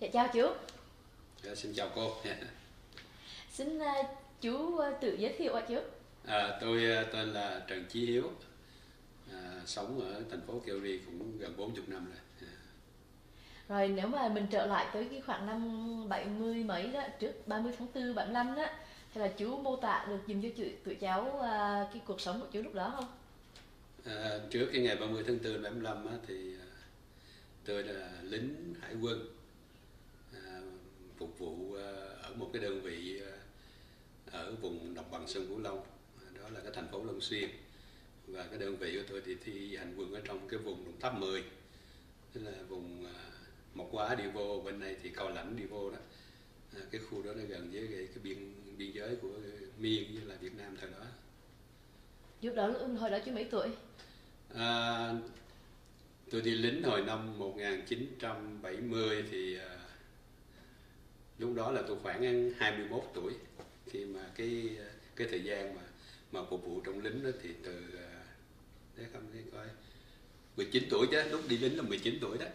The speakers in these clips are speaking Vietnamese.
Dạ chào chú. Xin chào cô. Xin chú tự giới thiệu ạ chú. Tôi tên là Trần Chí Hiếu, sống ở thành phố Kiêu Ly cũng gần 40 năm rồi. Rồi nếu mà mình trở lại tới cái khoảng năm 70 mấy đó, trước 30 tháng 4, 75 đó, thì là chú mô tả được dùm cho tụi cháu cái cuộc sống của chú lúc đó không? Trước cái ngày 30 tháng 4 75 á, thì tôi là lính hải quân, phục vụ ở một cái đơn vị ở vùng đồng bằng sông Cửu Long, đó là cái thành phố Long Xuyên. Và cái đơn vị của tôi thì thi hành quân ở trong cái vùng Đồng Tháp 10, tức là vùng Mộc Hóa đi vô, bên này thì Cao Lãnh đi vô đó. Cái khu đó nó gần với cái biên giới của Miên với là Việt Nam thời đó. Lúc đó hồi đó chú mấy tuổi? Tôi đi lính hồi năm 1970 thì lúc đó là tôi khoảng 21 tuổi, khi mà cái thời gian mà phục vụ trong lính đó thì từ để không thấy coi 19 tuổi chứ, lúc đi lính là 19 tuổi đó.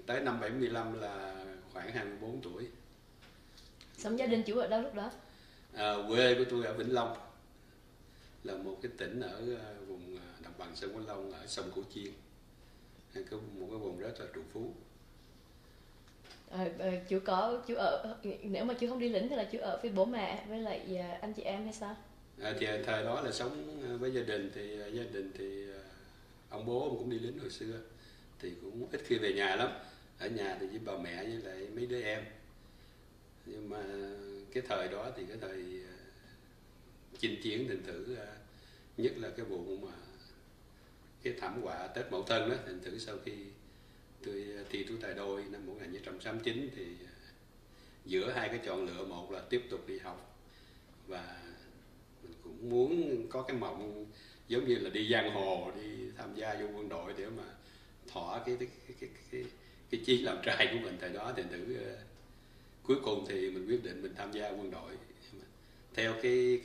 Tới năm 75 là khoảng 24 tuổi. Sống gia đình chú ở đâu lúc đó? Quê của tôi ở Vĩnh Long, là một cái tỉnh ở vùng đồng bằng sông Cửu Long, ở sông Củ Chiên, một cái vùng rất là trù phú. Chú ở, nếu mà chú không đi lính thì là chú ở với bố mẹ với lại anh chị em hay sao? Thì thời đó là sống với gia đình thì ông bố ông cũng đi lính hồi xưa, thì cũng ít khi về nhà lắm. Ở nhà thì với bà mẹ với lại mấy đứa em. Nhưng mà cái thời đó thì cái thời chinh chiến thành thử, nhất là cái vụ mà cái thảm họa Tết Mậu Thân đó, thành thử sau khi tôi thi tú tài đôi năm 1969 thì giữa hai cái chọn lựa, một là tiếp tục đi học, và mình cũng muốn có cái mộng giống như là đi giang hồ, đi tham gia vô quân đội để mà thỏa cái chí làm trai của mình thời đó. Thì thử cuối cùng thì mình quyết định mình tham gia quân đội. Theo cái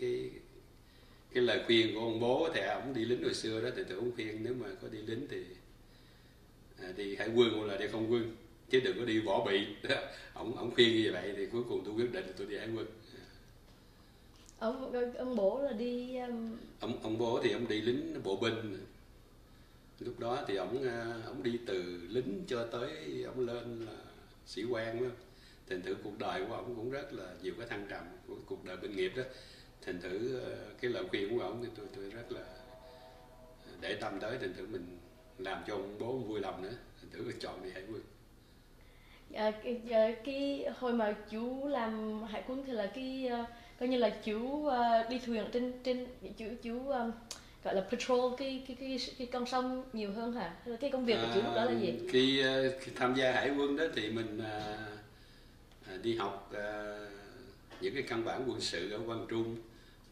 lời khuyên của ông bố, thì ông đi lính hồi xưa đó, thì tôi cũng khuyên nếu mà có đi lính thì đi hải quân hoặc là đi không quân, chứ đừng có đi võ bị. Ông khuyên như vậy thì cuối cùng tôi quyết định là tôi đi hải quân. Ông bố là đi Ông bố thì ông đi lính bộ binh. Lúc đó thì ông đi từ lính cho tới ông lên là sĩ quan đó. Thành thử cuộc đời của ông cũng rất là nhiều cái thăng trầm của cuộc đời binh nghiệp đó. Thành thử cái lời khuyên của ông thì tôi rất là để tâm tới. Thành thử mình làm cho ông bố vui lòng nữa, thành thử chọn đi hải quân. cái hồi mà chú làm hải quân thì là coi như là chú đi thuyền trên chú gọi là patrol cái con sông nhiều hơn hả? Hay là cái công việc của chú lúc đó là gì? Khi tham gia hải quân đó thì mình đi học những cái căn bản quân sự ở Quang Trung,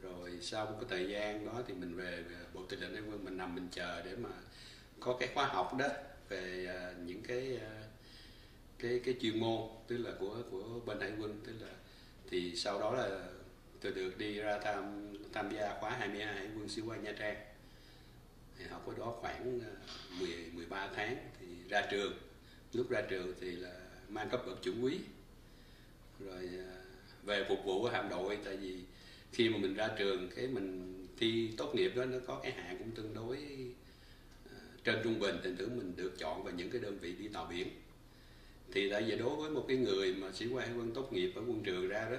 rồi sau một cái thời gian đó thì mình về bộ tư lệnh hải quân, mình nằm mình chờ để mà có cái khóa học đó về những cái chuyên môn, tức là của bên hải quân. Tức là thì sau đó là tôi được đi ra tham gia khóa 22 hải quân sĩ quan Nha Trang. Thì học ở đó khoảng 13 tháng thì ra trường. Lúc ra trường thì là mang cấp bậc chuẩn úy, rồi về phục vụ ở hạm đội. Tại vì khi mà mình ra trường, cái mình thi tốt nghiệp đó, nó có cái hạng cũng tương đối trên trung bình, thành thử mình được chọn vào những cái đơn vị đi tàu biển. Thì tại vì đối với một cái người mà sĩ quan hải quân tốt nghiệp ở quân trường ra đó,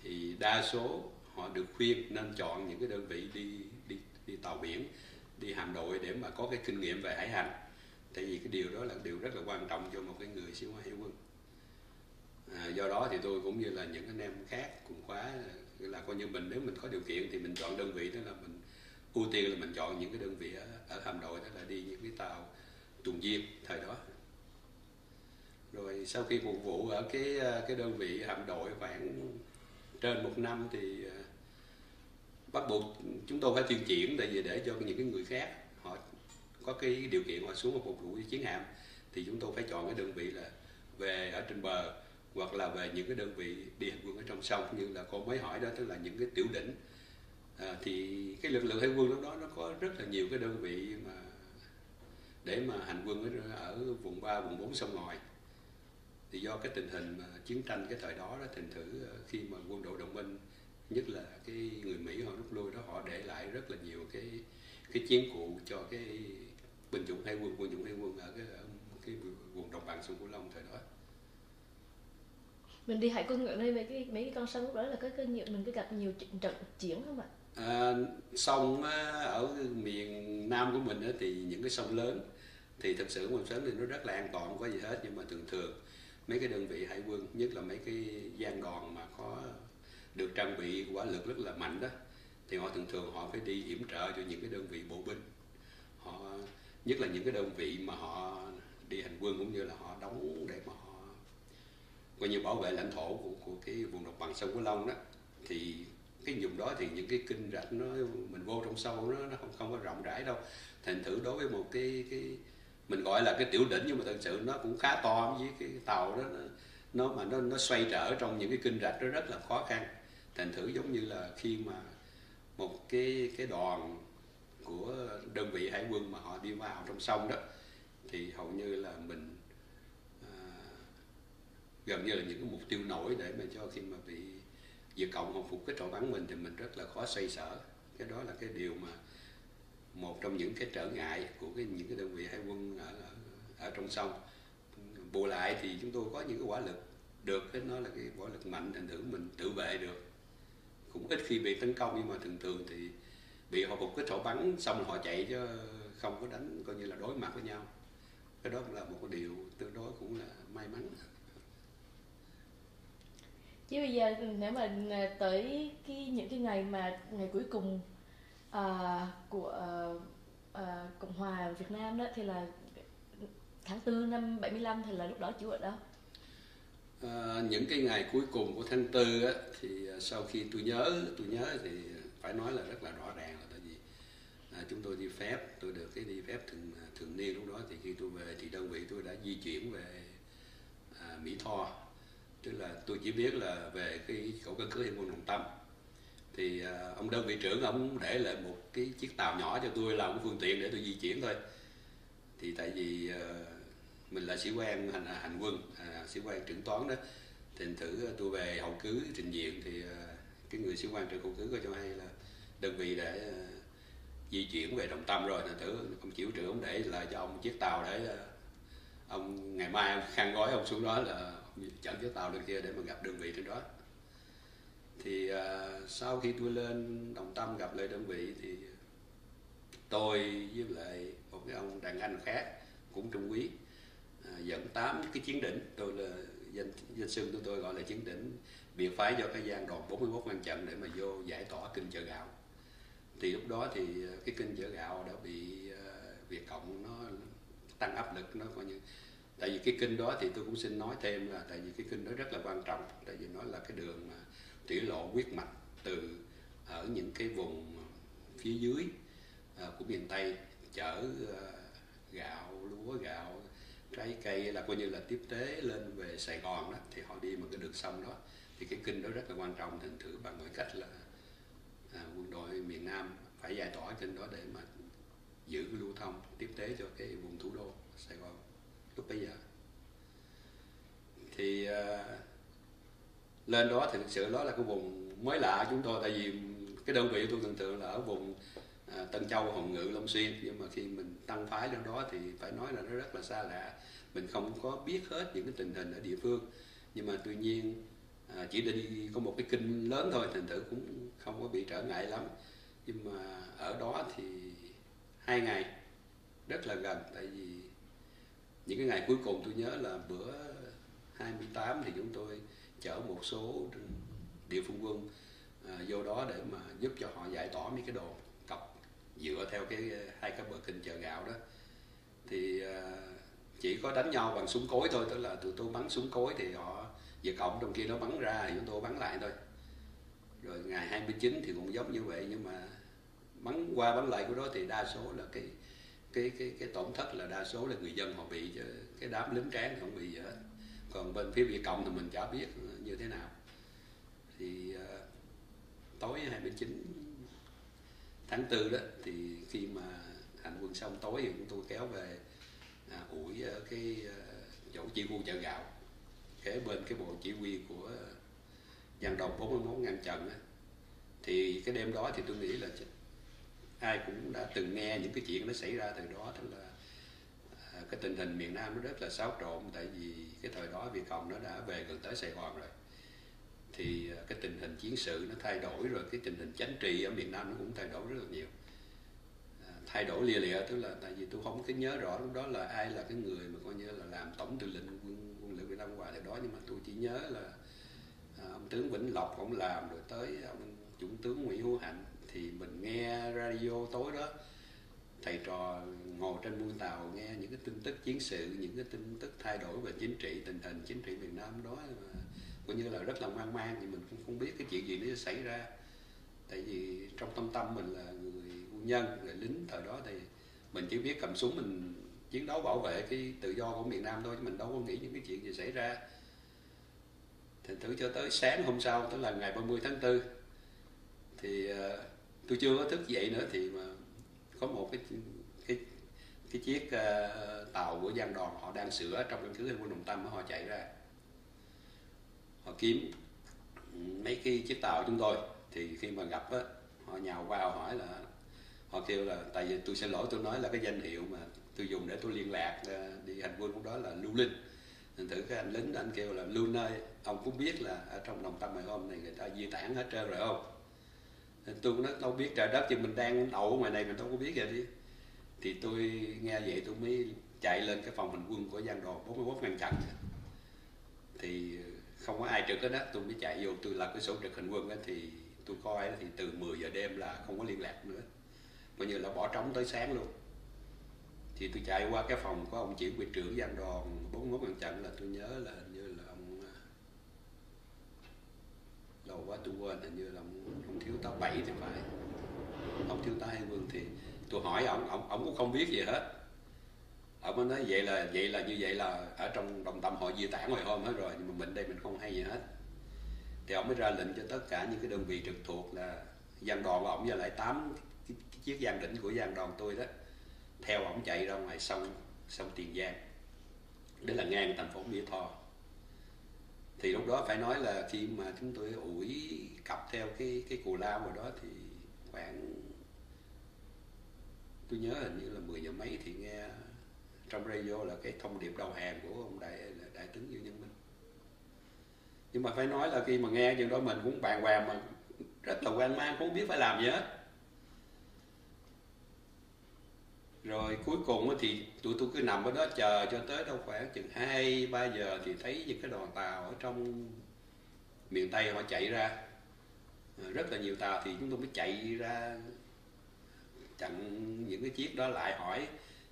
thì đa số họ được khuyên nên chọn những cái đơn vị đi tàu biển, đi hạm đội để mà có cái kinh nghiệm về hải hành. Tại vì cái điều đó là điều rất là quan trọng cho một cái người sĩ quan hải quân. Do đó thì tôi cũng như là những anh em khác cùng khóa là coi như mình, nếu mình có điều kiện thì mình chọn đơn vị, đó là mình ưu tiên là mình chọn những cái đơn vị ở hạm đội, đó là đi những cái tàu tuần duyên thời đó. Rồi sau khi phục vụ ở cái đơn vị hạm đội khoảng trên một năm thì bắt buộc chúng tôi phải tuyên chuyển. Tại vì để cho những cái người khác họ có cái điều kiện họ xuống và phục vụ chiến hạm, thì chúng tôi phải chọn cái đơn vị là về ở trên bờ, hoặc là về những cái đơn vị đi hành quân ở trong sông, như là cô mới hỏi đó, tức là những cái tiểu đỉnh. Thì cái lực lượng hải quân lúc đó nó có rất là nhiều cái đơn vị mà để mà hành quân ở vùng 3, vùng 4 sông ngòi. Thì do cái tình hình chiến tranh cái thời đó thành thử khi mà quân đội đồng minh, nhất là cái người Mỹ họ rút lui đó, họ để lại rất là nhiều cái chiến cụ cho cái binh chủng hải quân ở cái vùng đồng bằng sông Cửu Long thời đó. Mình đi hải quân ở đây mấy cái con sông lúc đó là có nhiều, mình có gặp nhiều trận chiến không ạ? Sông ở miền Nam của mình thì những cái sông lớn thì thực sự nguồn sống thì nó rất là an toàn, không có gì hết. Nhưng mà thường thường mấy cái đơn vị hải quân, nhất là mấy cái gian đòn mà có được trang bị hỏa lực rất là mạnh đó, thì họ thường họ phải đi yểm trợ cho những cái đơn vị bộ binh. Họ, nhất là những cái đơn vị mà họ đi hành quân cũng như là họ đóng để mà họ coi như bảo vệ lãnh thổ của cái vùng đồng bằng sông Cửu Long đó. Thì cái vùng đó thì những cái kênh rạch mình vô trong sâu nó không có rộng rãi đâu. Thành thử đối với một cái mình gọi là cái tiểu đỉnh, nhưng mà thực sự nó cũng khá to, với cái tàu đó nó xoay trở trong những cái kênh rạch đó rất là khó khăn. Thành thử giống như là khi mà một cái đoàn của đơn vị hải quân mà họ đi vào trong sông đó, thì hầu như là mình gần như là những cái mục tiêu nổi để mà cho khi mà bị Việt Cộng họ phục kích họ bắn mình thì mình rất là khó xoay sở. Cái đó là cái điều mà một trong những cái trở ngại của những cái đơn vị hải quân ở trong sông. Bù lại thì chúng tôi có những cái hỏa lực được, nó là cái hỏa lực mạnh, thành thử mình tự vệ được, cũng ít khi bị tấn công. Nhưng mà thường thì bị họ phục kích họ bắn xong họ chạy chứ không có đánh, coi như là đối mặt với nhau. Cái đó cũng là một cái điều tương đối cũng là may mắn. Chứ bây giờ nếu mà tới những cái ngày cuối cùng của Cộng hòa Việt Nam đó, thì là tháng 4 năm 75, thì là lúc đó chú ở đâu? Những cái ngày cuối cùng của tháng 4 á, thì sau khi tôi nhớ thì phải nói là rất là rõ ràng, là tại vì chúng tôi đi phép, tôi được cái đi phép thường niên lúc đó. Thì khi tôi về thì đơn vị tôi đã di chuyển về Mỹ Tho, tức là tôi chỉ biết là về cái chỗ căn cứ Hải quân Đồng Tâm. Thì ông đơn vị trưởng ông để lại một cái chiếc tàu nhỏ cho tôi làm phương tiện để tôi di chuyển thôi. Thì tại vì mình là sĩ quan hành quân, sĩ quan trưởng toán đó, thì thử tôi về hậu cứ trình diện thì cái người sĩ quan trưởng hậu cứ có cho hay là đơn vị để di chuyển về Đồng Tâm rồi, là thử ông chiếu trưởng ông để lại cho ông chiếc tàu để ông ngày mai khăn gói ông xuống đó là chở chiếc tàu lên kia để mà gặp đơn vị trên đó. Thì sau khi tôi lên Đồng Tâm gặp lại đơn vị thì tôi với lại một cái ông đàn anh khác cũng trung úy dẫn 8 cái chiến đỉnh. Tôi là danh xưng của tôi gọi là chiến đỉnh biệt phái do cái gian đòn 41 ngăn chặn để mà vô giải tỏa kênh Chợ Gạo. Thì lúc đó thì cái kênh Chợ Gạo đã bị Việt Cộng nó tăng áp lực, nó coi như, tại vì cái kênh đó thì tôi cũng xin nói thêm là tại vì cái kênh đó rất là quan trọng, tại vì nó là cái đường mà thủy lộ huyết mạch từ ở những cái vùng phía dưới của miền Tây chở gạo, lúa, gạo, trái cây, là coi như là tiếp tế lên về Sài Gòn đó, thì họ đi bằng cái đường sông đó. Thì cái kênh đó rất là quan trọng, thành thử bằng mọi cách là quân đội miền Nam phải giải tỏa kênh đó để mà giữ cái lưu thông tiếp tế cho cái vùng thủ đô Sài Gòn lúc bấy giờ. Thì lên đó thì thực sự đó là cái vùng mới lạ chúng tôi, tại vì cái đơn vị tôi thường là ở vùng Tân Châu, Hồng Ngự, Long Xuyên, nhưng mà khi mình tăng phái lên đó thì phải nói là nó rất là xa lạ, mình không có biết hết những cái tình hình ở địa phương. Nhưng mà tuy nhiên chỉ đi có một cái kênh lớn thôi, thành thử cũng không có bị trở ngại lắm. Nhưng mà ở đó thì 2 ngày rất là gần, tại vì những cái ngày cuối cùng tôi nhớ là bữa 28 thì chúng tôi chở một số địa phương quân vô đó để mà giúp cho họ giải tỏa mấy cái đồ cọc dựa theo hai cái bờ kênh Chợ Gạo đó. Thì chỉ có đánh nhau bằng súng cối thôi, tức là tụi tôi bắn súng cối thì họ Việt Cộng trong kia nó bắn ra thì chúng tôi bắn lại thôi. Rồi ngày 29 thì cũng giống như vậy, nhưng mà bắn qua bắn lại của đó thì đa số là cái tổn thất là đa số là người dân họ bị, chứ cái đám lính tráng không bị gì hết. Còn bên phía Việt Cộng thì mình chả biết như thế nào. Thì tối 29 tháng 4 đó, thì khi mà hành quân xong tối thì chúng tôi kéo về ủi ở cái chỗ chi khu Chợ Gạo. kế bên cái bộ chỉ huy của Giang Đòn 41 ngăn trận á. Thì cái đêm đó thì tôi nghĩ là ai cũng đã từng nghe những cái chuyện nó xảy ra từ đó, tức là cái tình hình miền Nam nó rất là xáo trộn, tại vì cái thời đó Việt Cộng nó đã về gần tới Sài Gòn rồi, thì cái tình hình chiến sự nó thay đổi, rồi cái tình hình chính trị ở miền Nam nó cũng thay đổi rất là nhiều, thay đổi lia lịa. Tức là tại vì tôi không có nhớ rõ lúc đó là ai là cái người mà coi như là làm tổng tư lệnh quân lực Việt Nam Hòa thời đó, nhưng mà tôi chỉ nhớ là ông tướng Vĩnh Lộc ông làm, rồi tới ông Trung tướng Nguyễn Hữu Hạnh. Thì mình nghe radio tối đó, thầy trò ngồi trên buông tàu nghe những cái tin tức chiến sự, những cái tin tức thay đổi về chính trị, tình hình chính trị miền Nam đó, mà coi như là rất là hoang mang, thì mình cũng không biết cái chuyện gì nó sẽ xảy ra. Tại vì trong tâm tâm mình là người quân nhân, người lính thời đó, thì mình chỉ biết cầm súng mình chiến đấu bảo vệ cái tự do của miền Nam thôi, chứ mình đâu có nghĩ những cái chuyện gì xảy ra. Thành thử cho tới sáng hôm sau, tức là ngày 30 tháng 4, thì tôi chưa có thức dậy nữa, thì mà có một cái chiếc tàu của Giang Đòn họ đang sửa trong căn cứ Hải quân Đồng Tâm, họ chạy ra, họ kiếm mấy cái chiếc tàu chúng tôi. Thì khi mà gặp á, họ nhào vào hỏi là, họ kêu là, tại vì tôi xin lỗi tôi nói là cái danh hiệu mà tôi dùng để tôi liên lạc đi hành quân lúc đó là Lưu Linh. Thành thử cái anh lính anh kêu là Lưu ơi, ông cũng biết là ở trong Đồng Tâm ngày hôm này người ta di tản hết trơn rồi không? Tôi cũng nói đâu biết trời đất, chứ mình đang đậu ở ngoài này mình đâu có biết vậy đi. Thì tôi nghe vậy tôi mới chạy lên cái phòng hành quân của Giang Đòn 41 ngăn chặn. Thì không có ai trực hết đó, tôi mới chạy vô, tôi là cái số trực hành quân đó, thì tôi coi thì từ 10 giờ đêm là không có liên lạc nữa, coi như là bỏ trống tới sáng luôn. Thì tôi chạy qua cái phòng của ông chỉ huy trưởng Giang Đòn 41 ngăn chặn, là tôi nhớ là hình như là ông lâu quá tôi quên, hình như là ông thiếu tá 7 thì phải, ông thiếu tá Hai Vương. Thì tôi hỏi ông cũng không biết gì hết. Ông mới nói vậy là như vậy là ở trong Đồng Tâm họ di tản hồi hôm hết rồi, nhưng mà mình đây mình không hay gì hết. Thì ông mới ra lệnh cho tất cả những cái đơn vị trực thuộc là Giang Đòn, ông với lại 8 cái chiếc Giang Đỉnh của Giang Đòn tôi đó, theo ông chạy ra ngoài sông Tiền Giang, đấy là ngang thành phố Mỹ Tho. Thì lúc đó phải nói là khi mà chúng tôi ủi cặp theo cái cù lao rồi đó, thì khoảng tôi nhớ hình như là 10 giờ mấy thì nghe trong radio là cái thông điệp đầu hàng của ông đại tướng Dương Nhân Minh. Nhưng mà phải nói là khi mà nghe chuyện đó mình cũng bàng hoàng, mà rất là hoang mang, không biết phải làm gì hết. Rồi cuối cùng thì tụi tôi cứ nằm ở đó chờ cho tới đâu khoảng chừng 2-3 giờ thì thấy những cái đoàn tàu ở trong miền Tây họ chạy ra, rất là nhiều tàu, thì chúng tôi mới chạy ra chặn những cái chiếc đó lại hỏi.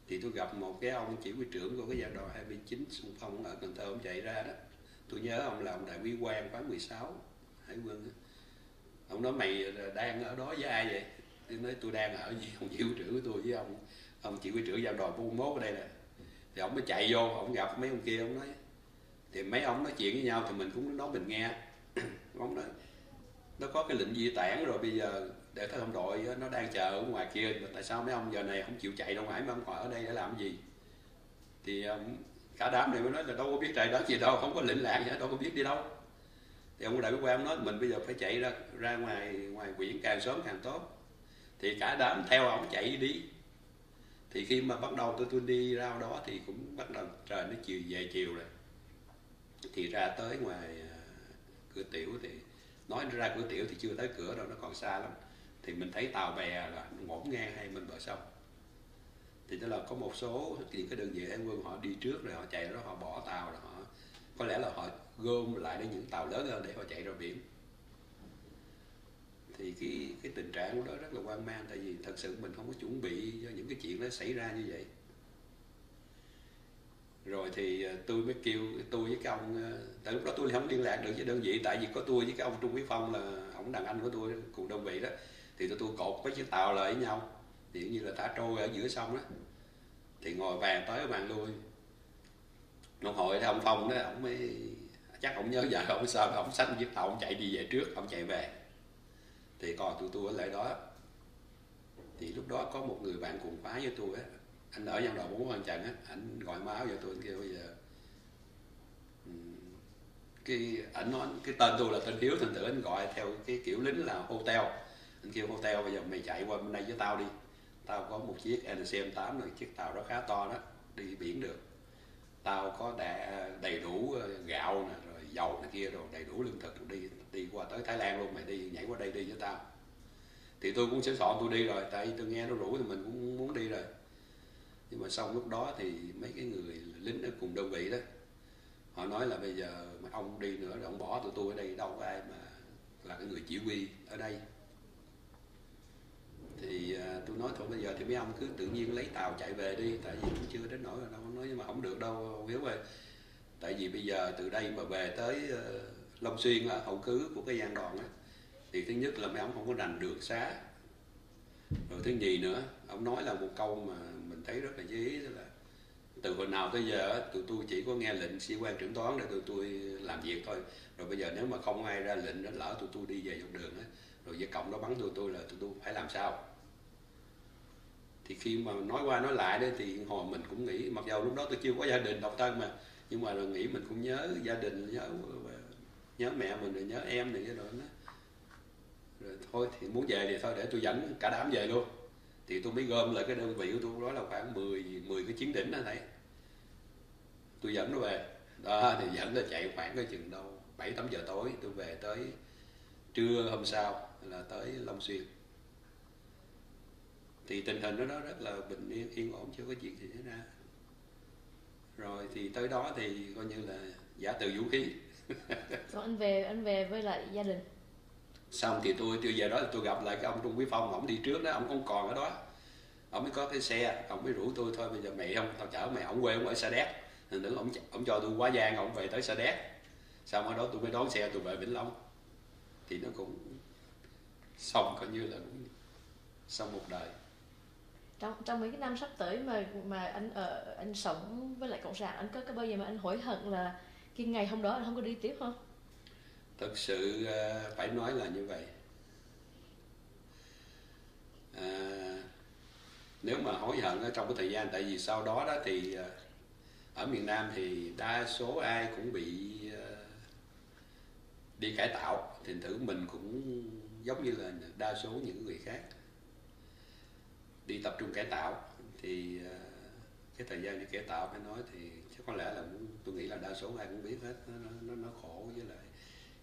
Thì tôi gặp một cái ông chỉ huy trưởng của cái Giang Đòn 29 xung phong ở Cần Thơ, ông chạy ra đó. Tôi nhớ ông là ông đại úy quan khóa 16 Hải quân. Ông nói mày đang ở đó với ai vậy? Tôi nói tôi đang ở với ông chỉ huy trưởng của tôi, với ông chỉ huy trưởng Giang Đòn 41 ở đây nè. Thì ông mới chạy vô, ông gặp mấy ông kia, ông nói, thì mấy ông nói chuyện với nhau thì mình cũng nói mình nghe. Ông nói nó có cái lệnh di tản rồi, bây giờ để thấy ông đội nó đang chờ ở ngoài kia, mà tại sao mấy ông giờ này không chịu chạy ra ngoài, mấy ông ở đây để làm gì? Thì cả đám này mới nói là đâu có biết trời đất gì đâu, không có lệnh lạc gì, đâu có biết đi đâu. Thì ông đại úy quan nói mình bây giờ phải chạy ra ngoài biển càng sớm càng tốt. Thì cả đám theo ông chạy đi. Thì khi mà bắt đầu tôi đi ra đó thì cũng bắt đầu trời nó về chiều rồi. Thì ra tới ngoài cửa tiểu, thì nói ra cửa tiểu thì chưa tới cửa đâu, nó còn xa lắm. Thì mình thấy tàu bè là ngổn ngang hai bên bờ sông. Thì tức là có một số những cái đơn vị hải quân họ đi trước rồi họ chạy đó, họ bỏ tàu rồi họ có lẽ là họ gom lại để những tàu lớn hơn để họ chạy ra biển. Thì cái tình trạng của đó rất là hoang mang, tại vì thật sự mình không có chuẩn bị cho những cái chuyện đó xảy ra như vậy. Rồi thì tôi mới kêu, tôi với cái ông, tại lúc đó tôi không liên lạc được với đơn vị, tại vì có tôi với cái ông Trung Quý Phong là ông đàn anh của tôi cùng đơn vị đó. Thì tôi cột mấy chiếc tàu lại với nhau, thì như là thả trôi ở giữa sông đó. Thì ngồi bàn tới bàn lui. Một hồi thì ông Phong đó, ông mới chắc ông nhớ vợ ông sao, ông xách chiếc tàu ông chạy đi về trước, ông chạy về. Thì còn tụi tôi ở lại đó. Thì lúc đó có một người bạn cùng khóa với tôi á, anh ở Giang Đòn 41 ngăn chặn á, anh gọi máu cho tôi, anh kêu bây giờ cái ảnh nói cái tên tôi là tên Hiếu, thành thử anh gọi theo cái kiểu lính là hotel. Anh kêu hotel bây giờ mày chạy qua bên đây với tao đi, tao có một chiếc NC-8 rồi, chiếc tàu đó khá to đó, đi biển được. Tao có đầy đủ gạo nè, rồi dầu này kia, rồi đầy đủ lương thực, đi qua tới Thái Lan luôn, mày đi nhảy qua đây đi với tao. Thì tôi cũng sẵn sàng tôi đi rồi, tại vì tôi nghe nó rủ thì mình cũng muốn đi rồi. Nhưng mà xong lúc đó thì mấy cái người lính ở cùng đơn vị đó, họ nói là bây giờ mà ông đi nữa rồi ông bỏ tụi tôi ở đây, đâu có ai mà là cái người chỉ huy ở đây. Thì tôi nói thôi bây giờ thì mấy ông cứ tự nhiên lấy tàu chạy về đi, tại vì cũng chưa đến nỗi đâu. Nói nhưng mà không được đâu Hiếu ơi, tại vì bây giờ từ đây mà về tới Long Xuyên là hậu cứ của cái Giang Đòn á, thì thứ nhất là mấy ông không có rành được xá, rồi thứ nhì nữa ông nói là một câu mà mình thấy rất là dễ ý, là từ hồi nào tới giờ tụi tôi chỉ có nghe lệnh sĩ quan trưởng toán để tụi tôi làm việc thôi, rồi bây giờ nếu mà không ai ra lệnh đó, lỡ tụi tôi đi về dọc đường á, rồi Việt Cộng nó bắn tụi tôi là tụi tôi phải làm sao. Thì khi mà nói qua nói lại đấy thì hồi mình cũng nghĩ, mặc dầu lúc đó tôi chưa có gia đình độc thân mà, nhưng mà rồi nghĩ mình cũng nhớ gia đình, nhớ mẹ mình, rồi nhớ em này, rồi nó rồi thôi thì muốn về thì thôi để tôi dẫn cả đám về luôn. Thì tôi mới gom lại cái đơn vị của tôi, đó là khoảng 10 cái chiến đỉnh đó thầy, tôi dẫn nó về đó. Thì dẫn nó chạy khoảng cái chừng đâu 7-8 giờ tối, tôi về tới trưa hôm sau là tới Long Xuyên. Thì tình hình đó rất là bình yên, yên ổn, chưa có chuyện gì xảy ra. Rồi thì tới đó thì coi như là giả từ vũ khí. Rồi anh về với lại gia đình. Xong thì tôi về đó thì tôi gặp lại cái ông Trung Quý Phong, ổng đi trước đó, ổng không còn ở đó, ổng mới có cái xe, ổng mới rủ tôi thôi bây giờ mày không tao chở mày, ổng quê ổng ở Sa Đéc, thành thử ổng cho tôi quá Giang, ổng về tới Sa Đéc, xong ở đó tôi mới đón xe tôi về Vĩnh Long. Thì nó cũng xong, coi như là cũng xong một đời. Trong mấy cái năm sắp tới mà anh sống với lại cộng sản, anh có bao giờ mà anh hối hận là cái ngày hôm đó anh không có đi tiếp không? Thật sự phải nói là như vậy. Nếu mà hối hận ở trong cái thời gian, tại vì sau đó đó thì ở miền Nam thì đa số ai cũng bị đi cải tạo, thì thử mình cũng giống như là đa số những người khác đi tập trung cải tạo. Thì cái thời gian đi cải tạo phải nói thì chắc có lẽ là tôi nghĩ là đa số ai cũng biết hết, nó khổ, với lại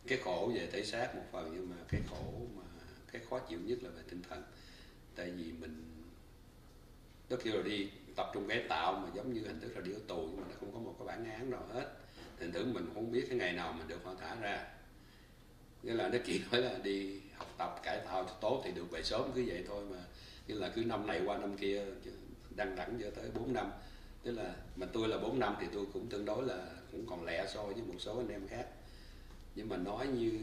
cái khổ về thể xác một phần, nhưng mà cái khổ mà cái khó chịu nhất là về tinh thần. Tại vì mình đó kêu là đi tập trung cải tạo mà giống như hình thức là đi ở tù, nhưng mà nó không có một cái bản án nào hết, thành thử mình không biết cái ngày nào mình được họ thả ra. Nghĩa là nó chỉ nói là đi học tập cải tạo tốt thì được về sớm, cứ vậy thôi, mà như là cứ năm này qua năm kia đăng đẳng cho tới 4 năm. Tức là mà tôi là 4 năm thì tôi cũng tương đối là cũng còn lẹ so với một số anh em khác. Nhưng mà nói như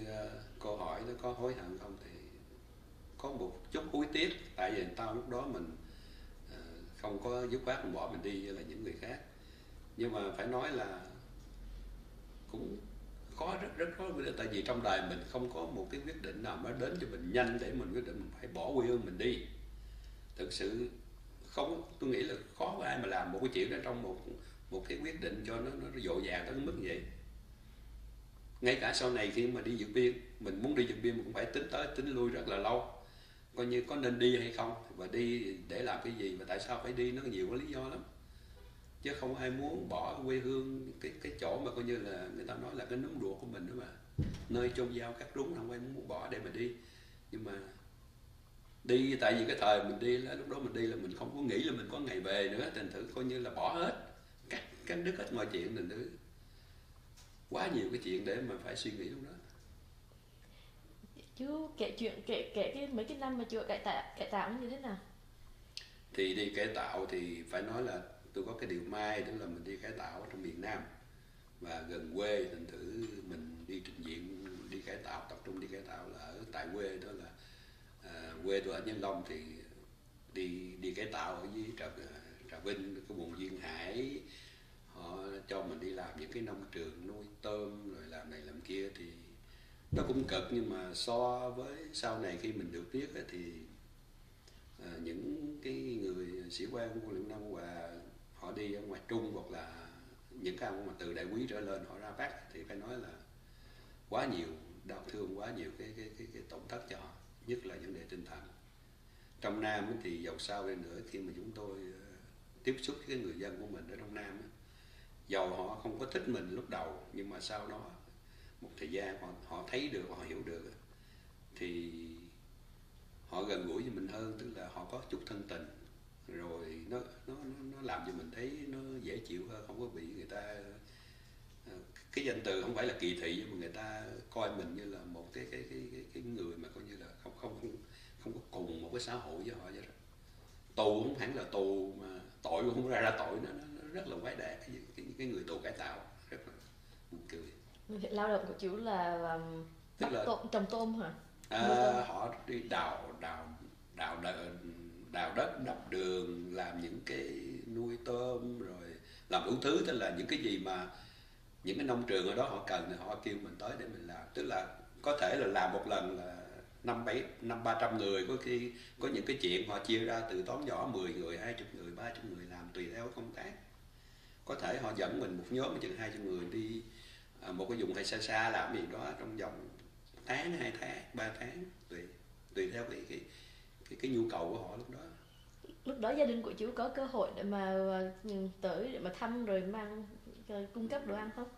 câu hỏi nó có hối hận không thì có một chút hối tiếc, tại vì tao lúc đó mình không có dứt khoát mình bỏ mình đi như là những người khác. Nhưng mà phải nói là cũng khó, rất khó, tại vì trong đời mình không có một cái quyết định nào mới đến cho mình nhanh để mình quyết định mình phải bỏ quê hương mình đi. Thực sự không, tôi nghĩ là khó có ai mà làm một cái chuyện đó trong một cái quyết định cho nó dội vàng tới mức vậy. Ngay cả sau này khi mà đi dự biên, mình muốn đi dự biên mình cũng phải tính tới tính lui rất là lâu, coi như có nên đi hay không, và đi để làm cái gì, và tại sao phải đi, nó nhiều cái lý do lắm. Chứ không ai muốn bỏ quê hương, cái chỗ mà coi như là người ta nói là cái núm ruột của mình đó mà, nơi chôn dao cắt rúng, không ai muốn bỏ để mà đi. Nhưng mà đi, tại vì cái thời mình đi là lúc đó mình đi là mình không có nghĩ là mình có ngày về nữa, thành thử coi như là bỏ hết, cắt đứt hết mọi chuyện, thành thử quá nhiều cái chuyện để mà phải suy nghĩ lúc đó. Chú kể cái mấy cái năm mà chú cải tạo nó như thế nào? Thì đi cải tạo thì phải nói là tôi có cái điều may, tức là mình đi cải tạo ở trong miền Nam và gần quê, thành thử mình đi trình diện, đi cải tạo, tập trung đi cải tạo là ở tại quê, đó là quê tôi ở Nhân Long. Thì đi cải tạo ở dưới Trà Vinh, cái vùng duyên hải, họ cho mình đi làm những cái nông trường nuôi tôm rồi làm này làm kia, thì nó cũng cực. Nhưng mà so với sau này khi mình được biết thì những cái người sĩ quan của quân Lục Nam và họ đi ở ngoài Trung, hoặc là những cái ông mà từ đại quý trở lên họ ra Bắc, thì phải nói là quá nhiều đau thương, quá nhiều cái tổn thất cho họ, nhất là vấn đề tinh thần. Trong Nam thì dầu sao đi nữa, khi mà chúng tôi tiếp xúc với người dân của mình ở trong Nam, dầu họ không có thích mình lúc đầu, nhưng mà sau đó một thời gian họ thấy được, họ hiểu được, thì họ gần gũi với mình hơn, tức là họ có chút thân tình, rồi nó làm cho mình thấy nó dễ chịu hơn, không có bị người ta, cái danh từ không phải là kỳ thị, nhưng mà người ta coi mình như là một cái người mà coi như là không có cùng một cái xã hội với họ vậy đó. Tù không hẳn là tù, mà tội cũng không ra tội, nó rất là quái đản, cái người tù cải tạo rất là buồn cười. Việc lao động của chú là Tức là trồng tôm hả? Họ đi đào đất, đập đường, làm những cái nuôi tôm, rồi làm đủ thứ, tức là những cái gì mà những cái nông trường ở đó họ cần thì họ kêu mình tới để mình làm. Tức là có thể là làm một lần là 300 người, có khi có những cái chuyện họ chia ra từ toán nhỏ 10 người, 20 người, 30 người làm tùy theo công tác. Có thể họ dẫn mình một nhóm chừng 200 người đi một cái vùng hay xa xa làm gì đó trong vòng tháng, 2 tháng, 3 tháng, tùy theo cái nhu cầu của họ lúc đó. Lúc đó gia đình của chú có cơ hội để mà tới để mà thăm rồi cung cấp đồ ăn không?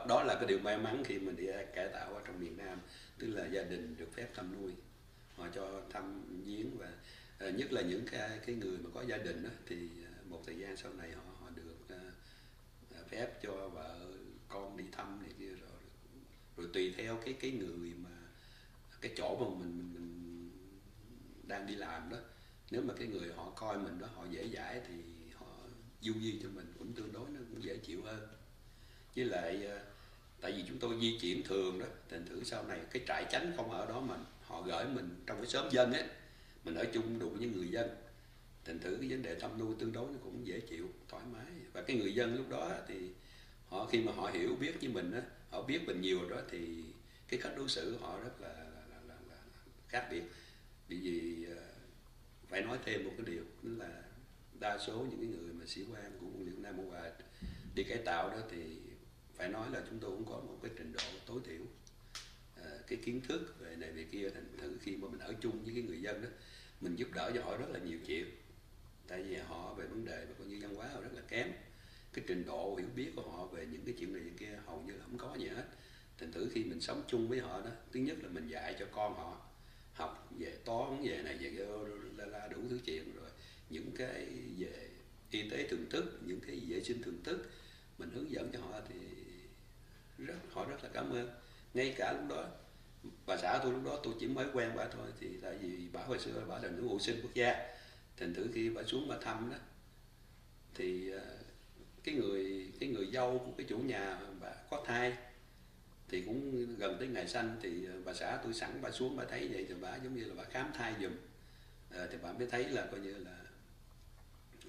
Đó là cái điều may mắn khi mình đi cải tạo ở trong miền Nam, tức là gia đình được phép thăm nuôi, họ cho thăm viếng, và nhất là những cái người mà có gia đình đó, thì một thời gian sau này họ được phép cho vợ con đi thăm này kia, rồi tùy theo cái người mà cái chỗ mà mình đang đi làm đó, nếu mà cái người họ coi mình đó họ dễ dãi thì họ du di cho mình cũng tương đối, nó cũng dễ chịu hơn. Với lại tại vì chúng tôi di chuyển thường đó, thành thử sau này cái trại chánh không ở đó mà họ gửi mình trong cái xóm dân ấy, mình ở chung đụng với người dân, thành thử cái vấn đề thăm nuôi tương đối nó cũng dễ chịu, thoải mái. Và cái người dân lúc đó thì họ khi mà họ hiểu biết với mình á, họ biết mình nhiều đó, thì cái cách đối xử họ rất là khác biệt. Bởi vì phải nói thêm một cái điều, đó là đa số những cái người mà sĩ quan của quân Việt Nam Cộng Hòa đi cải tạo đó, thì phải nói là chúng tôi cũng có một cái trình độ tối thiểu, cái kiến thức về này về kia, thành thử khi mà mình ở chung với cái người dân đó, mình giúp đỡ cho họ rất là nhiều chuyện. Tại vì họ về vấn đề mà coi như văn hóa họ rất là kém, cái trình độ hiểu biết của họ về những cái chuyện này kia hầu như là không có gì hết. Thành thử khi mình sống chung với họ đó, thứ nhất là mình dạy cho con họ học về toán, về này về đủ thứ chuyện, rồi những cái về y tế thường thức, những cái vệ sinh thường thức mình hướng dẫn cho họ, thì họ rất là cảm ơn. Ngay cả lúc đó bà xã tôi lúc đó tôi chỉ mới quen bà thôi, thì tại vì bà hồi xưa bà là nữ hộ sinh quốc gia, thành thử khi bà xuống bà thăm đó, thì cái người dâu của cái chủ nhà bà có thai, thì cũng gần tới ngày sanh, thì bà xã tôi sẵn bà xuống bà thấy vậy, thì bà giống như là bà khám thai giùm, thì bà mới thấy là coi như là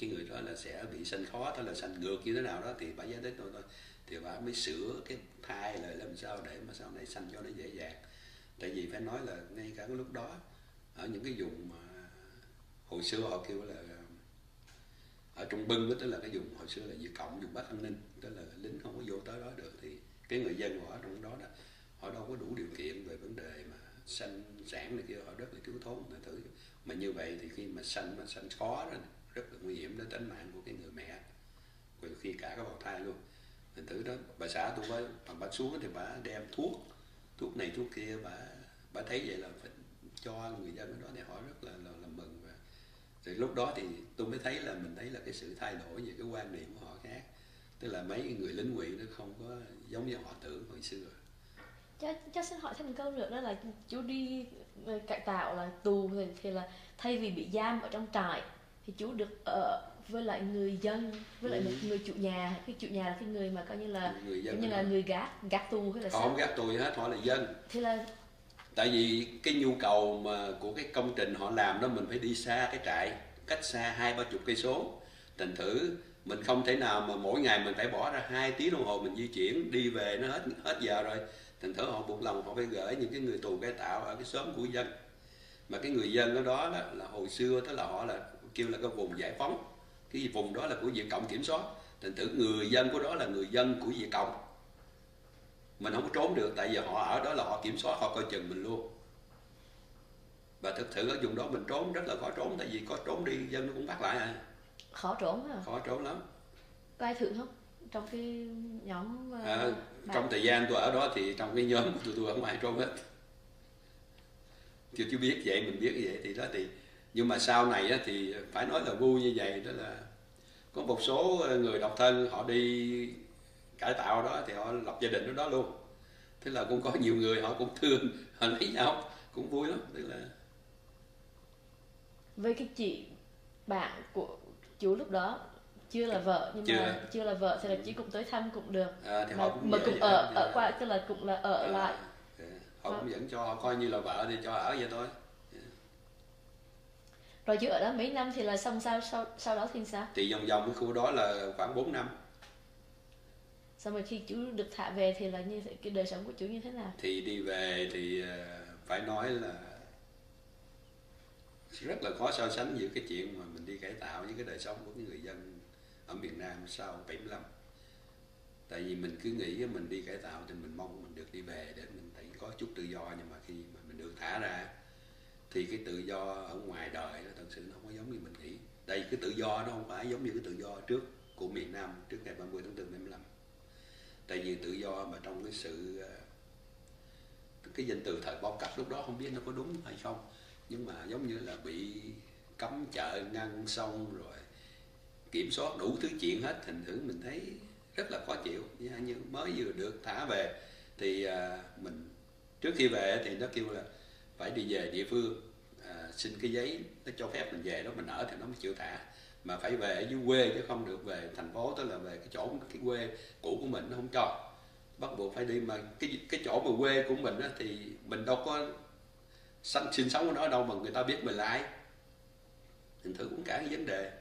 cái người đó là sẽ bị sanh khó, tức là sanh ngược như thế nào đó, thì bà giải thích thôi, thì bà mới sửa cái thai lại làm sao để mà sau này sanh cho nó dễ dàng. Tại vì phải nói là ngay cả cái lúc đó ở những cái vùng mà hồi xưa họ kêu là ở Trung Bưng đó, tức là cái vùng hồi xưa là Việt Cộng, vùng Bắc An Ninh, tức là lính không có vô tới đó được, thì cái người dân của họ trong đó họ đâu có đủ điều kiện về vấn đề mà sanh sản này kia, họ rất là thiếu thốn. Thử mà như vậy thì khi mà sanh khó đó, rất là nguy hiểm đến tính mạng của cái người mẹ, rồi khi cả cái bào thai luôn. Thành thử đó bà xã tôi với bà xuống thì bà đem thuốc này thuốc kia, bà thấy vậy là phải cho người dân ở đó, thì họ rất là mừng. Và thì lúc đó thì tôi mới thấy là mình thấy là cái sự thay đổi về cái quan niệm của họ khác, tức là mấy người lính ngụy nó không có giống như họ tưởng hồi xưa. Chắc xin hỏi thêm một câu nữa, đó là chú đi cải tạo là tù thì là thay vì bị giam ở trong trại thì chú được ở với lại người dân, với lại một người chủ nhà. Cái chủ nhà là cái người mà coi như là người gác tù hay là sao? Họ không gác tù gì hết, họ là dân. Thì là tại vì cái nhu cầu mà của cái công trình họ làm đó, mình phải đi xa cái trại, cách xa 20-30 cây số. Thành thử mình không thể nào mà mỗi ngày mình phải bỏ ra 2 tiếng đồng hồ mình di chuyển đi về, nó hết giờ rồi. Thành thử họ buộc lòng họ phải gửi những cái người tù cải tạo ở cái xóm của dân. Mà cái người dân ở đó là hồi xưa tức là họ là kêu là cái vùng giải phóng, cái vùng đó là của Việt Cộng kiểm soát. Thành thử người dân của đó là người dân của Việt Cộng, Mình không có trốn được, tại vì họ ở đó là họ kiểm soát, họ coi chừng mình luôn. Và thực sự ở vùng đó mình trốn rất là khó trốn, tại vì có trốn đi dân nó cũng bắt lại à. Khó trốn hả? Khó trốn lắm. Có ai thử không? Trong cái nhóm Trong thời gian tôi ở đó thì trong cái nhóm của tôi không ai trốn hết. Chứ biết vậy, mình biết vậy thì đó thì. Nhưng mà sau này á, thì phải nói là vui như vậy, đó là có một số người độc thân họ đi cải tạo đó thì họ lập gia đình ở đó luôn. Thế là cũng có nhiều người họ cũng thương, họ lấy nhau cũng vui lắm. Tức là với cái chị bạn của chú lúc đó chưa là vợ, nhưng mà chưa là vợ thì là chị cũng tới thăm cũng được. Thì họ cũng mà cũng ở qua, tức là cũng là ở lại. Họ cũng vẫn cho, họ coi như là vợ thì cho ở vậy thôi. Rồi chú ở đó mấy năm thì là xong sau đó thì sao? Thì vòng vòng cái khu đó là khoảng 4 năm. Xong rồi khi chú được thả về thì là như thế, cái đời sống của chú như thế nào? Thì đi về thì phải nói là rất là khó so sánh giữa cái chuyện mà mình đi cải tạo với cái đời sống của cái người dân ở miền Nam sau 75. Tại vì mình cứ nghĩ mình đi cải tạo thì mình mong mình được đi về để mình thấy có chút tự do, nhưng mà khi mà mình được thả ra thì cái tự do ở ngoài đời nó thật sự nó không có giống như mình nghĩ. Đây cái tự do nó không phải giống như cái tự do trước của miền Nam trước ngày 30 tháng 4 năm 75. Tại vì tự do mà trong cái sự cái danh từ thời bao cấp lúc đó không biết nó có đúng hay không, nhưng mà giống như là bị cấm chợ ngăn xong rồi kiểm soát đủ thứ chuyện hết, thành thử mình thấy rất là khó chịu. Như mới vừa được thả về thì mình trước khi về thì nó kêu là phải đi về địa phương, xin cái giấy nó cho phép mình về đó mình ở thì nó mới chịu thả, mà phải về ở dưới quê chứ không được về thành phố, tức là về cái chỗ cái quê cũ của mình nó không cho, bắt buộc phải đi. Mà cái chỗ mà quê của mình á, thì mình đâu có sinh sống ở đó đâu mà người ta biết mình là ai, thành thử cũng cả cái vấn đề.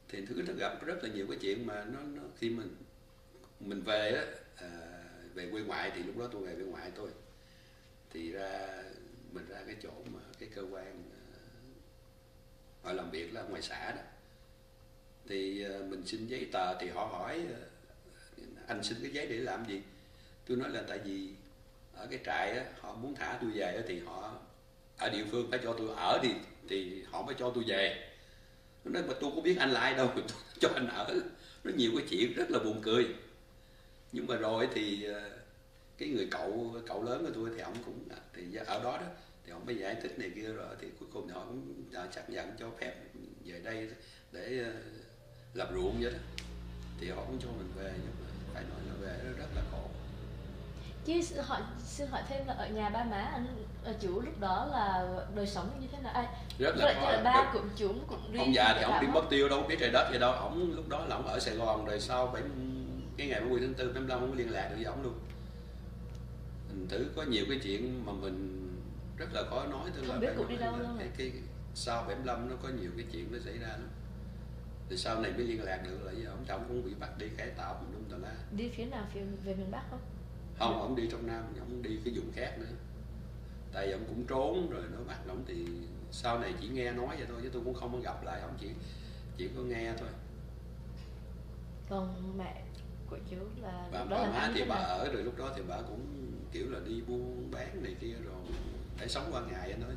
Thì thứ nó gặp rất là nhiều cái chuyện mà nó khi mình về á, về quê ngoại thì lúc đó tôi về quê ngoại tôi thì mình ra cái chỗ mà cái cơ quan họ làm việc là ngoài xã đó, thì mình xin giấy tờ thì họ hỏi anh xin cái giấy để làm gì. Tôi nói là tại vì ở cái trại á, họ muốn thả tôi về á, thì họ ở địa phương phải cho tôi ở thì họ mới cho tôi về. Nó nói mà tôi có biết anh là ai đâu tôi cho anh ở. Nó nhiều cái chuyện rất là buồn cười. Nhưng mà rồi thì cái người cậu lớn của tôi thì ông cũng thì ở đó thì ông mới giải thích này kia, rồi thì cuối cùng thì họ cũng xác nhận cho phép về đây để làm ruộng vậy đó, thì họ cũng cho mình về. Nhưng mà phải nói là về nó rất là khổ. Chứ xin hỏi thêm là ở nhà ba má anh chủ lúc đó là đời sống như thế nào? Rất là vậy khó. là ba cũng chú cũng đi. Ông già thì ông đi mất tiêu đâu biết trời đất gì đâu. Ông lúc đó là ông ở Sài Gòn, rồi sau cái ngày 30 tháng 4 năm không có liên lạc được với ông luôn. Mình thử có nhiều cái chuyện mà mình rất là khó nói, tức là không biết cũng đi đâu luôn. Cái sau 75 nó có nhiều cái chuyện nó xảy ra lắm. Thì sau này mới liên lạc được là ông chồng cũng bị bắt đi cải tạo mình đúng tà la. Đi phía nào, về miền Bắc không? Không, ông đi trong Nam, ông đi cái vùng khác nữa. Tại ông cũng trốn rồi nó bắt ông, thì sau này chỉ nghe nói vậy thôi chứ tôi cũng không có gặp lại ông, chỉ có nghe thôi. Còn mẹ của chú là bà má thì bà ở rồi, lúc đó thì bà cũng kiểu là đi buôn bán này kia rồi để sống qua ngày vậy thôi.